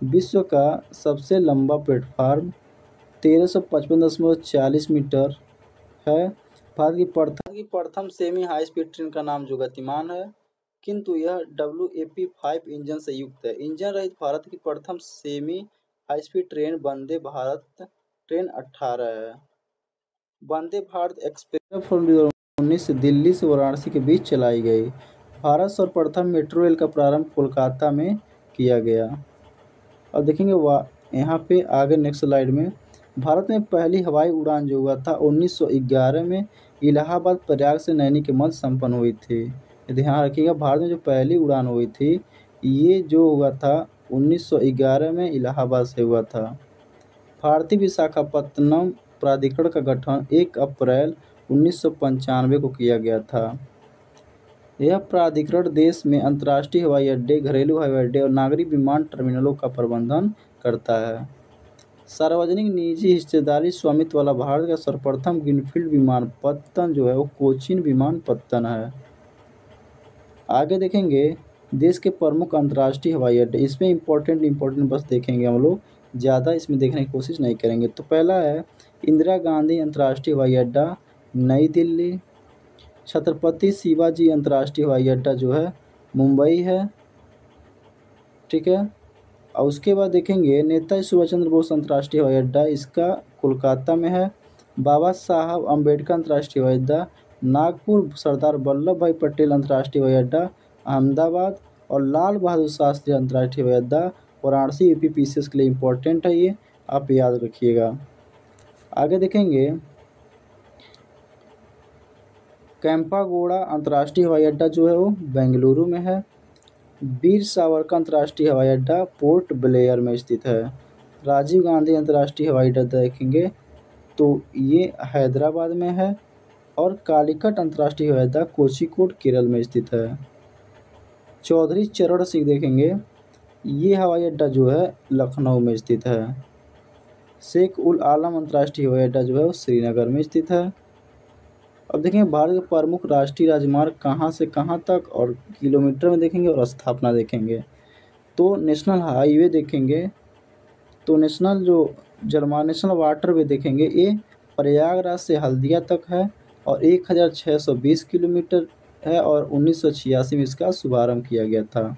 विश्व का सबसे लंबा प्लेटफार्म 1355.40 मीटर है। भारत की प्रथम सेमी हाई स्पीड ट्रेन का नाम जो गतिमान है, किंतु यह WAP-5 इंजन से युक्त है। इंजन रहित भारत की प्रथम semi high speed train Vande Bharat train 18 है। वंदे भारत एक्सप्रेस फरवरी 2019 से दिल्ली से वाराणसी के बीच चलाई गई। भारत सर्वप्रथम मेट्रो रेल का प्रारंभ कोलकाता में किया गया। अब देखेंगे यहाँ पे आगे नेक्स्ट स्लाइड में भारत में पहली हवाई उड़ान जो हुआ था 1911 में इलाहाबाद प्रयाग से नैनी के मध्य संपन्न हुई थी। ध्यान रखिएगा, भारत में जो पहली उड़ान हुई थी ये जो हुआ था 1911 में इलाहाबाद से हुआ था। भारतीय विशाखापत्तनम प्राधिकरण का गठन 1 अप्रैल 1995 को किया गया था। यह प्राधिकरण देश में अंतर्राष्ट्रीय हवाई अड्डे, घरेलू हवाई अड्डे और नागरिक विमान टर्मिनलों का प्रबंधन करता है। सार्वजनिक निजी हिस्सेदारी स्वामित्व वाला भारत का सर्वप्रथम ग्रीनफील्ड विमानपत्तन जो है वो कोचीन विमानपत्तन है। आगे देखेंगे देश के प्रमुख अंतर्राष्ट्रीय हवाई अड्डे। इसमें इम्पोर्टेंट बस देखेंगे हम लोग, ज़्यादा इसमें देखने की कोशिश नहीं करेंगे। तो पहला है इंदिरा गांधी अंतर्राष्ट्रीय हवाई अड्डा नई दिल्ली। छत्रपति शिवाजी अंतर्राष्ट्रीय हवाई अड्डा जो है मुंबई है, ठीक है। और उसके बाद देखेंगे नेताजी सुभाष चंद्र बोस अंतर्राष्ट्रीय हवाई अड्डा, इसका कोलकाता में है। बाबा साहब अम्बेडकर अंतर्राष्ट्रीय हवाई अड्डा नागपुर। सरदार वल्लभ भाई पटेल अंतर्राष्ट्रीय हवाई अड्डा अहमदाबाद। और लाल बहादुर शास्त्री अंतर्राष्ट्रीय हवाई अड्डा वाराणसी UP-PCS के लिए इम्पोर्टेंट है, ये आप याद रखिएगा। आगे देखेंगे कैंपागोड़ा अंतर्राष्ट्रीय हवाई अड्डा जो है वो बेंगलुरु में है। वीर सावरकर अंतर्राष्ट्रीय हवाई अड्डा पोर्ट ब्लेयर में स्थित है। राजीव गांधी अंतर्राष्ट्रीय हवाई अड्डा देखेंगे तो ये हैदराबाद में है। और कालीकट अंतर्राष्ट्रीय हवाई अड्डा कोझिकोड केरल में स्थित है। चौधरी चरण सिंह देखेंगे, ये हवाई अड्डा जो है लखनऊ में स्थित है। शेख उल आलम अंतर्राष्ट्रीय हवाई अड्डा जो है वो श्रीनगर में स्थित है। अब देखेंगे भारत के प्रमुख राष्ट्रीय राजमार्ग कहाँ से कहाँ तक और किलोमीटर में देखेंगे और स्थापना देखेंगे। तो नेशनल हाईवे देखेंगे तो नेशनल वाटरवे देखेंगे, ये प्रयागराज से हल्दिया तक है और 1620 किलोमीटर है और 1986 में इसका शुभारंभ किया गया था।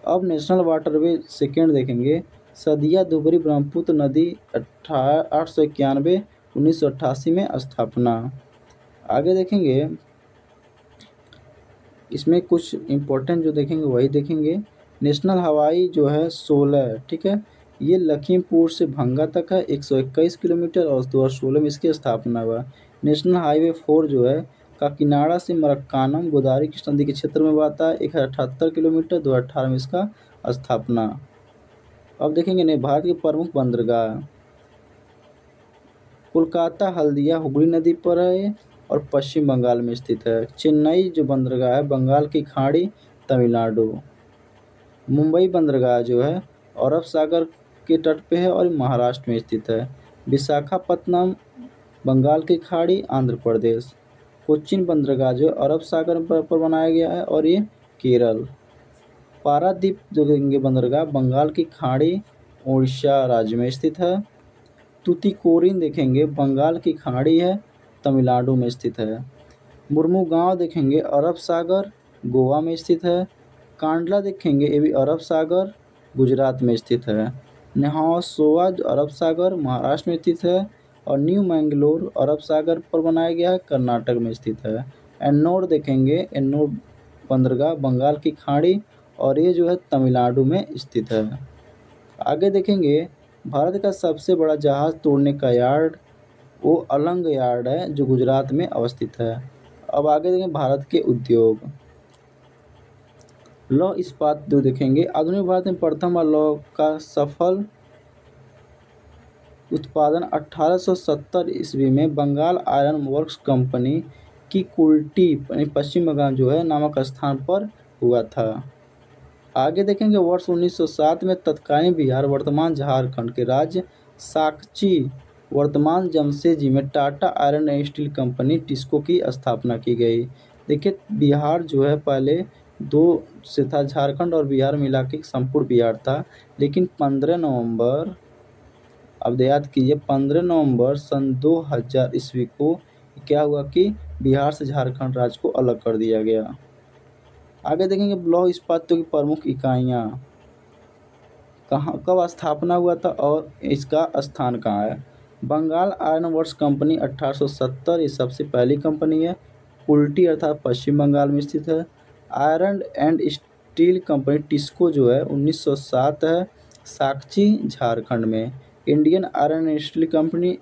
अब नेशनल वाटरवे सेकेंड देखेंगे, सदिया धुबरी ब्रह्मपुत्र नदी 891 1988 में स्थापना। आगे देखेंगे इसमें कुछ इम्पोर्टेंट जो देखेंगे वही देखेंगे। नेशनल हवाई जो है 16, ठीक है, ये लखीमपुर से भंगा तक है 121 किलोमीटर और 2016 में इसकी स्थापना हुआ। नेशनल हाईवे 4 जो है काकीनाडा से मरक्कानम गोदावरी कृष्णा नदी के क्षेत्र में बहता है 178 किलोमीटर, 2018 में इसका स्थापना। अब देखेंगे भारत के प्रमुख बंदरगाह, कोलकाता हल्दिया हुगली नदी पर है और पश्चिम बंगाल में स्थित है। चेन्नई जो बंदरगाह है बंगाल की खाड़ी तमिलनाडु। मुंबई बंदरगाह जो है अरब सागर के तट पे है और महाराष्ट्र में स्थित है। विशाखापत्तनम बंगाल की खाड़ी आंध्र प्रदेश। कोच्चिन बंदरगाह जो अरब सागर पर बनाया गया है और ये केरल। पारादीप जो देखेंगे बंदरगाह बंगाल की खाड़ी उड़ीसा राज्य में स्थित है। तूतीकोरिन देखेंगे बंगाल की खाड़ी है तमिलनाडु में स्थित है। मुर्मुगांव देखेंगे अरब सागर गोवा में स्थित है। कांडला देखेंगे ये भी अरब सागर गुजरात में स्थित है। न्हावा सोवा अरब सागर महाराष्ट्र में स्थित है। और न्यू मैंगलोर अरब सागर पर बनाया गया है, कर्नाटक में स्थित है। एन्नोर देखेंगे, एन्नोर बंदरगाह बंगाल की खाड़ी और ये जो है तमिलनाडु में स्थित है। आगे देखेंगे भारत का सबसे बड़ा जहाज़ तोड़ने का यार्ड वो अलंग यार्ड है जो गुजरात में अवस्थित है। अब आगे देखेंगे भारत के उद्योग। लौह इस्पात जो देखेंगे, आधुनिक भारत में प्रथम बार लौह का सफल उत्पादन 1870 ईस्वी में बंगाल आयरन वर्क्स कंपनी की कुल्टी पश्चिम बंगाल जो है नामक स्थान पर हुआ था। आगे देखेंगे वर्ष 1907 में तत्कालीन बिहार वर्तमान झारखंड के राज्य साकची वर्तमान जमशेदजी में Tata iron and steel company TISCO की स्थापना की गई। देखिए बिहार जो है पहले दो से था, झारखंड और बिहार मिला के एक संपूर्ण बिहार था, लेकिन 15 नवंबर, अब याद कीजिए 15 नवंबर सन 2000 ईस्वी को क्या हुआ कि बिहार से झारखंड राज्य को अलग कर दिया गया। आगे देखेंगे लौह इस्पातों की प्रमुख इकाइयाँ कहाँ कब स्थापना हुआ था और इसका स्थान कहाँ है। बंगाल आयरन वर्क्स कंपनी 1870 ये सबसे पहली कंपनी है। कुल्टी अर्थात पश्चिम बंगाल में स्थित है। Iron and steel company TISCO जो है 1907 है, साकची झारखंड में। Indian iron and steel company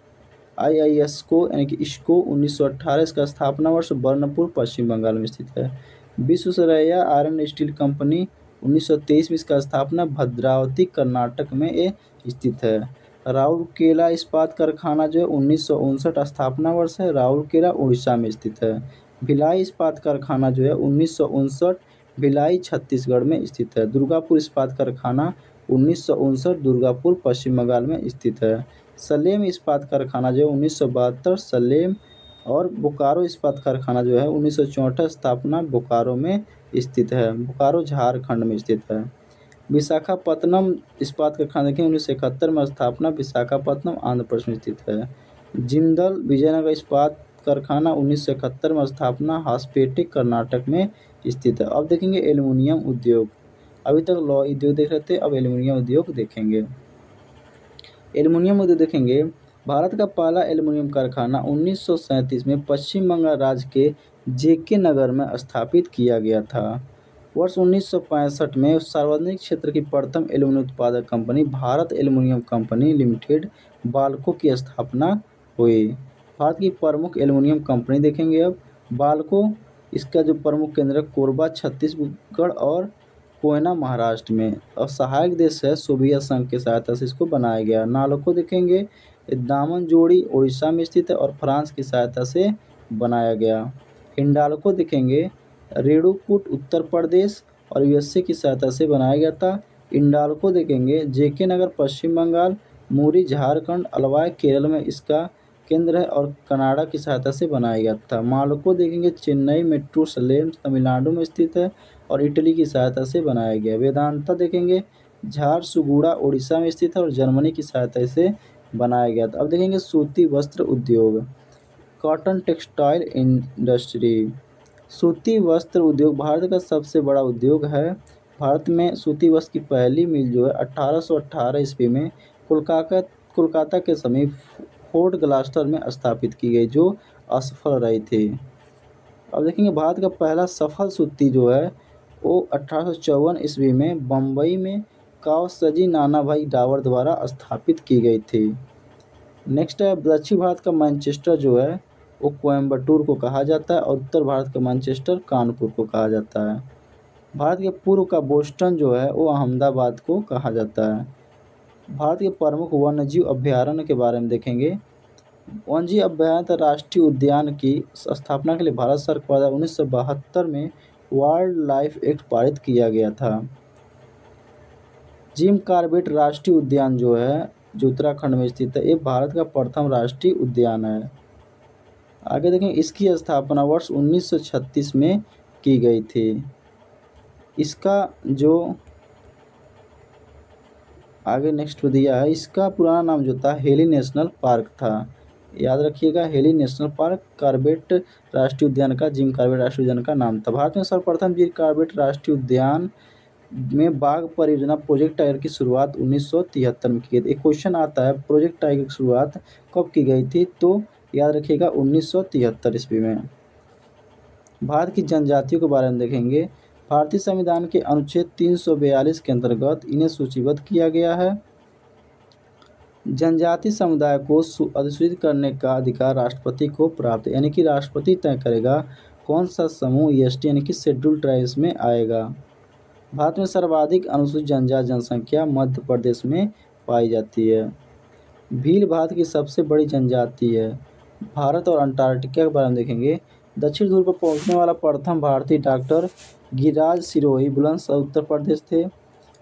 IISCO यानी कि ISCO 1918 इसका स्थापना वर्ष बर्नपुर पश्चिम बंगाल में स्थित है। विश्वेश्वरैया आयरन स्टील कंपनी 1923 में इसका स्थापना भद्रावती कर्नाटक में ये स्थित है। राउरकेला इस्पात कारखाना जो है 1959 स्थापना वर्ष है, राउरकेला उड़ीसा में स्थित है। भिलाई इस्पात कारखाना जो है 1959 भिलाई छत्तीसगढ़ में स्थित है। दुर्गापुर इस्पात कारखाना 1959 दुर्गापुर पश्चिम बंगाल में स्थित है। सलेम इस्पात कारखाना जो है 1972 सलेम और बोकारो इस्पात कारखाना जो है 1964 स्थापना बोकारो में स्थित है, बोकारो झारखंड में स्थित है। विशाखापत्तनम इस्पात कारखाना देखें 1971 में स्थापना विशाखापत्तनम आंध्र प्रदेश में स्थित है। जिंदल विजयनगर इस्पात कारखाना 1971 में स्थापना हासपेटे कर्नाटक में स्थित है। अब देखेंगे एल्युमिनियम उद्योग। अभी तक लौह उद्योग देख रहे थे, अब एल्युमिनियम उद्योग देखेंगे। एल्युमिनियम उद्योग देखेंगे, भारत का पहला एल्युमिनियम कारखाना 1937 में पश्चिम बंगाल राज्य के JK नगर में स्थापित किया गया था। वर्ष 1965 में सार्वजनिक क्षेत्र की प्रथम एल्युमिनियम उत्पादक company Bharat aluminium company limited Balco की स्थापना हुई। भारत की प्रमुख एल्युमिनियम कंपनी देखेंगे अब। बाल्को इसका जो प्रमुख केंद्र है कोरबा छत्तीसगढ़ और कोयना महाराष्ट्र में, और सहायक देश है सोवियत संघ की सहायता से इसको बनाया गया। नालको देखेंगे दामनजोड़ी उड़ीसा में स्थित है और फ्रांस की सहायता से बनाया गया। हिंडाल्को देखेंगे रेणुकूट उत्तर प्रदेश और USA की सहायता से बनाया गया था। इंडाल्को देखेंगे JK नगर पश्चिम बंगाल, मुरी झारखंड, अलवाय केरल में इसका केंद्र है और कनाडा की सहायता से बनाया गया था। माल्को देखेंगे चेन्नई मेट्रो सलेम तमिलनाडु में स्थित है और इटली की सहायता से बनाया गया। वेदांता देखेंगे झारसुगुड़ा उड़ीसा में स्थित है और जर्मनी की सहायता से बनाया गया था। अब देखेंगे सूती वस्त्र उद्योग, कॉटन टेक्सटाइल इंडस्ट्री। सूती वस्त्र उद्योग भारत का सबसे बड़ा उद्योग है। भारत में सूती वस्त्र की पहली मिल जो है 1818 ईस्वी में कोलकाता के समीप फोर्ट ग्लास्टर में स्थापित की गई, जो असफल रही थी। अब देखेंगे भारत का पहला सफल सूती जो है वो 1854 ईस्वी में बम्बई में कावसजी नानाभाई डावर द्वारा स्थापित की गई थी। नेक्स्ट है दक्षिण भारत का मैनचेस्टर जो है वो कोयम्बटूर को कहा जाता है और उत्तर भारत का मैनचेस्टर कानपुर को कहा जाता है। भारत के पूर्व का बोस्टन जो है वो अहमदाबाद को कहा जाता है। भारत के प्रमुख वन्यजीव अभ्यारण्य के बारे में देखेंगे। वन्यजीव अभ्यारण्य राष्ट्रीय उद्यान की स्थापना के लिए भारत सरकार द्वारा 1972 में वाइल्ड लाइफ एक्ट पारित किया गया था। जिम कॉर्बेट राष्ट्रीय उद्यान जो है जो उत्तराखंड में स्थित है, ये भारत का प्रथम राष्ट्रीय उद्यान है। आगे देखें इसकी स्थापना वर्ष 1936 में की गई थी। इसका जो आगे नेक्स्ट दिया है, इसका पुराना नाम जो था हेली नेशनल पार्क था। याद रखिएगा हेली नेशनल पार्क कॉर्बेट राष्ट्रीय उद्यान का जिम कॉर्बेट राष्ट्रीय उद्यान का नाम था। भारत में सर्वप्रथम जिम कॉर्बेट राष्ट्रीय उद्यान में बाघ परियोजना प्रोजेक्ट टाइगर की शुरुआत 1973 में की गई थी। एक क्वेश्चन आता है प्रोजेक्ट टाइगर की शुरुआत कब की गई थी, तो याद रखिएगा 1973 ईस्वी में। भारत की जनजातियों के बारे में देखेंगे। भारतीय संविधान के अनुच्छेद 342 के अंतर्गत इन्हें सूचीबद्ध किया गया है। जनजाति समुदाय को अधिसूचित करने का अधिकार राष्ट्रपति को प्राप्त है, यानी कि राष्ट्रपति तय करेगा कौन सा समूह EST यानी कि शेड्यूल ट्राइब्स में आएगा। भारत में सर्वाधिक अनुसूचित जनजाति जनसंख्या मध्य प्रदेश में पाई जाती है। भील भारत की सबसे बड़ी जनजाति है। भारत और अंटार्कटिका के बारे में देखेंगे। दक्षिण ध्रुव पर पहुंचने वाला प्रथम भारतीय डॉक्टर गिरिराज सिरोही बुलंदशहर उत्तर प्रदेश थे।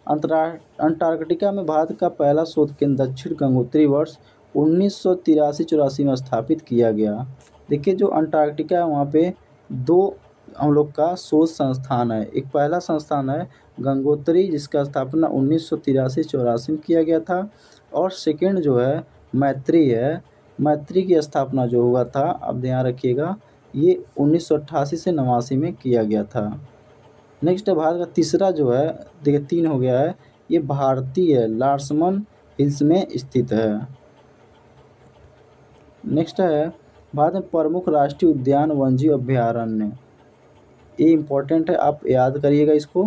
अंटार्कटिका में भारत का पहला शोध केंद्र दक्षिण गंगोत्री वर्ष 1983-84 में स्थापित किया गया। देखिए जो अंटार्कटिका है वहाँ पे दो हम लोग का शोध संस्थान है। एक पहला संस्थान है गंगोत्री जिसका स्थापना 1983-84 में किया गया था, और सेकेंड जो है मैत्री है। मैत्री की स्थापना जो हुआ था, अब ध्यान रखिएगा, ये 1988 से 89 में किया गया था। नेक्स्ट है भारत का तीसरा जो है, देखिए 3 हो गया है, ये भारतीय लार्समन हिल्स में स्थित है। नेक्स्ट है भारत में प्रमुख राष्ट्रीय उद्यान वन्यजीव अभयारण्य, ये इम्पोर्टेंट है, आप याद करिएगा इसको।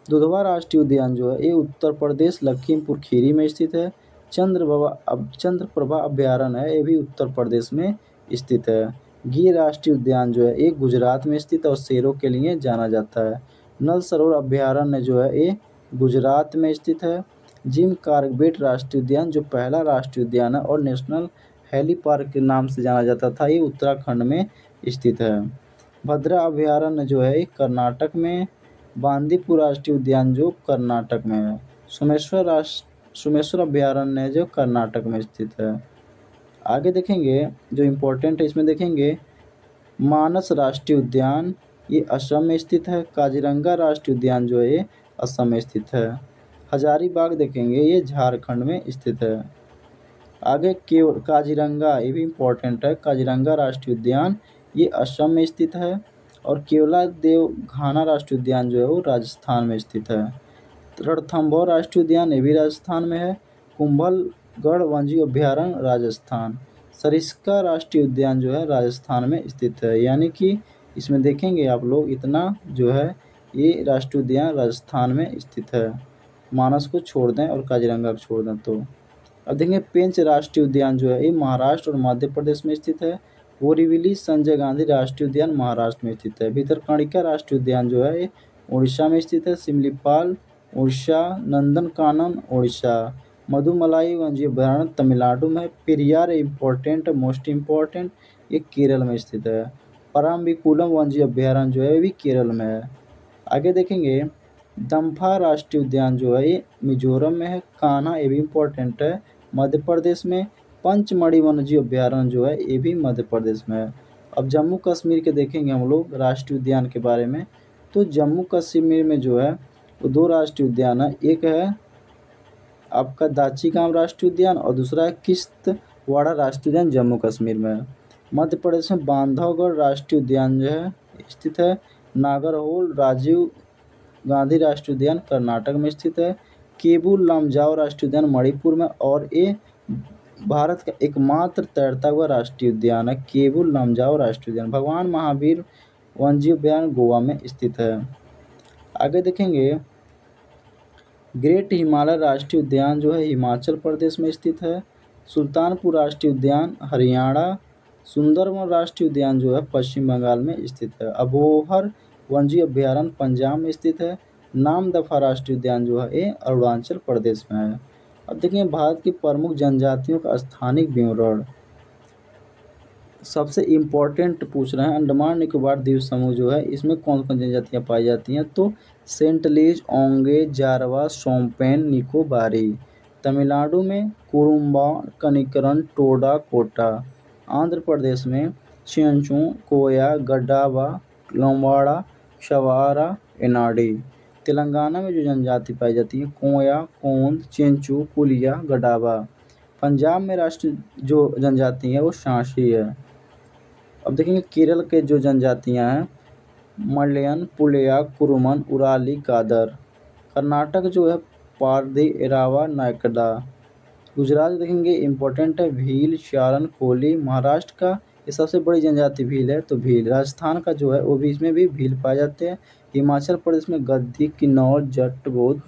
दुधवा राष्ट्रीय उद्यान जो है ये उत्तर प्रदेश लखीमपुर खीरी में स्थित है। चंद्रप्रभा अभयारण्य है, ये भी उत्तर प्रदेश में स्थित है। गिर राष्ट्रीय उद्यान जो है ये गुजरात में स्थित है और शेरों के लिए जाना जाता है। नल सरोवर अभयारण्य जो है ये गुजरात में स्थित है। जिम कार्बेट राष्ट्रीय उद्यान जो पहला राष्ट्रीय उद्यान है और नेशनल हेली पार्क के नाम से जाना जाता था, ये उत्तराखंड में स्थित है। भद्रा अभयारण्य जो है कर्नाटक में। बांदीपुर राष्ट्रीय उद्यान जो कर्नाटक में है। सोमेश्वर अभयारण्य जो कर्नाटक में स्थित है। आगे देखेंगे जो इम्पोर्टेंट है, इसमें देखेंगे मानस राष्ट्रीय उद्यान, ये असम में स्थित है। काजीरंगा राष्ट्रीय उद्यान जो है ये असम में स्थित है। हजारीबाग देखेंगे ये झारखंड में स्थित है। आगे काजीरंगा, ये भी इम्पोर्टेंट है, काजीरंगा राष्ट्रीय उद्यान ये असम में स्थित है। और केवलादेव घाना राष्ट्रीय उद्यान जो है वो राजस्थान में स्थित है। रणथंभौर राष्ट्रीय उद्यान ये भी राजस्थान में है। कुंभलगढ़ वन्यजीव अभयारण्य राजस्थान। सरिस्का राष्ट्रीय उद्यान जो है राजस्थान में स्थित है, यानी कि इसमें देखेंगे आप लोग इतना जो है ये राष्ट्रीय उद्यान राजस्थान में स्थित है। मानस को छोड़ दें और काजीरंगा को छोड़ दें तो। अब देखेंगे पेंच राष्ट्रीय उद्यान जो है ये महाराष्ट्र और मध्य प्रदेश में स्थित है। बोरीवली संजय गांधी राष्ट्रीय उद्यान महाराष्ट्र में स्थित है। भितरकनिका राष्ट्रीय उद्यान जो है ये उड़ीसा में स्थित है। सिमलीपाल उड़ीसा। नंदनकानन उड़ीसा। मधुमलाई वन्यजीव अभयारण्य तमिलनाडु में। पेरियार इम्पोर्टेंट मोस्ट इम्पोर्टेंट, ये केरल में स्थित है। पराम्बिकुलम वन्यजीव अभयारण्य जो है भी केरल में है। आगे देखेंगे दम्फा राष्ट्रीय उद्यान जो है ये मिजोरम में है। कान्हा ये भी इम्पोर्टेंट है, मध्य प्रदेश में। पंचमढ़ी वन्यजीव अभयारण्य जो है ये भी मध्य प्रदेश में है। अब जम्मू कश्मीर के देखेंगे हम लोग राष्ट्रीय उद्यान के बारे में, तो जम्मू कश्मीर में जो है वो 2 राष्ट्रीय उद्यान है। एक है आपका दाची-गांव राष्ट्रीय उद्यान और दूसरा है किश्तवाड़ा राष्ट्रीय उद्यान जम्मू कश्मीर में है। मध्य प्रदेश में बांधवगढ़ राष्ट्रीय उद्यान जो है स्थित है। नागरहोल राजीव गांधी राष्ट्रीय उद्यान कर्नाटक में स्थित है। केबुल लामजाओ राष्ट्रीय उद्यान मणिपुर में, और ये भारत का एकमात्र तैरता हुआ राष्ट्रीय उद्यान है, केबुल लामजाओ राष्ट्रीय उद्यान। भगवान महावीर वन्यजीव अभयारण्य गोवा में स्थित है। आगे देखेंगे ग्रेट हिमालय राष्ट्रीय उद्यान जो है हिमाचल प्रदेश में स्थित है। सुल्तानपुर राष्ट्रीय उद्यान हरियाणा। सुंदरवन राष्ट्रीय उद्यान जो है पश्चिम बंगाल में स्थित है। अबोहर वन्यजीव अभयारण्य पंजाब में स्थित है। नामदफा राष्ट्रीय उद्यान जो है ये अरुणाचल प्रदेश में है। अब देखेंगे भारत की प्रमुख जनजातियों का स्थानिक विवरण। सबसे इम्पोर्टेंट पूछ रहे हैं, अंडमान निकोबार द्वीप समूह जो है इसमें कौन कौन जनजातियाँ पाई जाती हैं, तो सेंटलीज, ओंगे, जारवा, शोम्पेन, निकोबारी। तमिलनाडु में कुरुम्बा, कनिकरन, टोडा, कोटा। आंध्र प्रदेश में चिंचू, कोया, गड्डावा, लंबाड़ा, शवारा, एनाडी। तेलंगाना में जो जनजाति पाई जाती है कोया, कोंद, चेंचू, कुलिया, गडावा। पंजाब में राष्ट्रीय जो जनजाति है वो शांसी है। अब देखेंगे केरल के जो जनजातियां हैं मलयन, पुलेया, कुरुमन, उराली, कादर। कर्नाटक जो है पारधी एरावा नायकड़ा। गुजरात देखेंगे इम्पोर्टेंट है भील शारण कोली। महाराष्ट्र का ये सबसे बड़ी जनजाति भील है तो भील। राजस्थान का जो है वो भी इसमें भी भील पाए जाते हैं। हिमाचल प्रदेश में गद्दी किन्नौर जट बौद्ध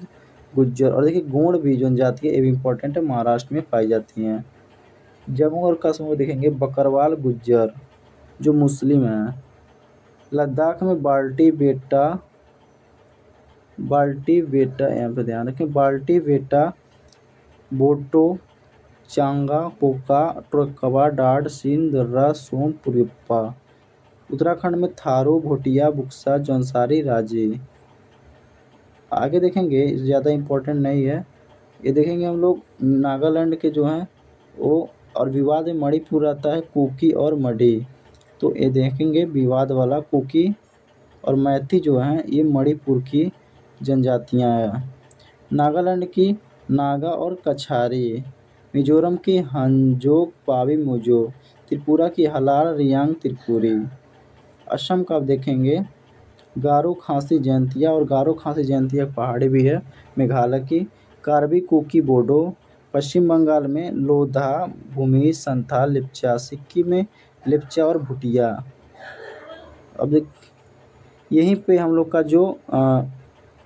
गुज्जर। और देखिए गोंड भी जनजाति है ये भी इम्पोर्टेंट है महाराष्ट्र में पाई जाती हैं। जम्मू और कश्मीर देखेंगे बकरवाल गुज्जर जो मुस्लिम हैं। लद्दाख में बाल्टी बेटा यहाँ पे ध्यान रखें बाल्टी बेटा बोटो चांगा कोका टोकवा डाड सिंध दर्रा सोम पुरिप्पा। उत्तराखंड में थारू भोटिया बुक्सा जौनसारी राजे। आगे देखेंगे ज़्यादा इम्पोर्टेंट नहीं है। ये देखेंगे हम लोग नागालैंड के जो हैं वो और विवाद में मणिपुर आता है कुकी और मडी। तो ये देखेंगे विवाद वाला कुकी और मैती जो हैं ये मणिपुर की जनजातियां हैं। नागालैंड की नागा और कछारी। मिजोरम की हंजोक पावी मुजो। त्रिपुरा की हलाल रियांग त्रिपुरी। असम का आप देखेंगे गारो खासी जयंतिया और गारो खासी जयंतिया पहाड़ी भी है मेघालय की। कार्बी कुकी बोडो। पश्चिम बंगाल में लोधा भूमि संथाल लेप्चा। सिक्किम में लेप्चा और भूटिया। अब देख यहीं पे हम लोग का जो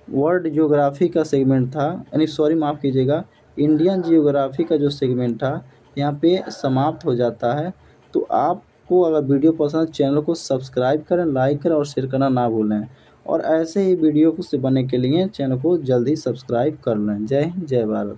वर्ल्ड ज्योग्राफी का सेगमेंट था यानी सॉरी माफ़ कीजिएगा इंडियन जियोग्राफी का जो सेगमेंट था यहाँ पे समाप्त हो जाता है। तो आपको अगर वीडियो पसंद चैनल को सब्सक्राइब करें लाइक करें और शेयर करना ना भूलें। और ऐसे ही वीडियो को से बनने के लिए चैनल को जल्दी सब्सक्राइब कर लें। जय हिंद जय भारत।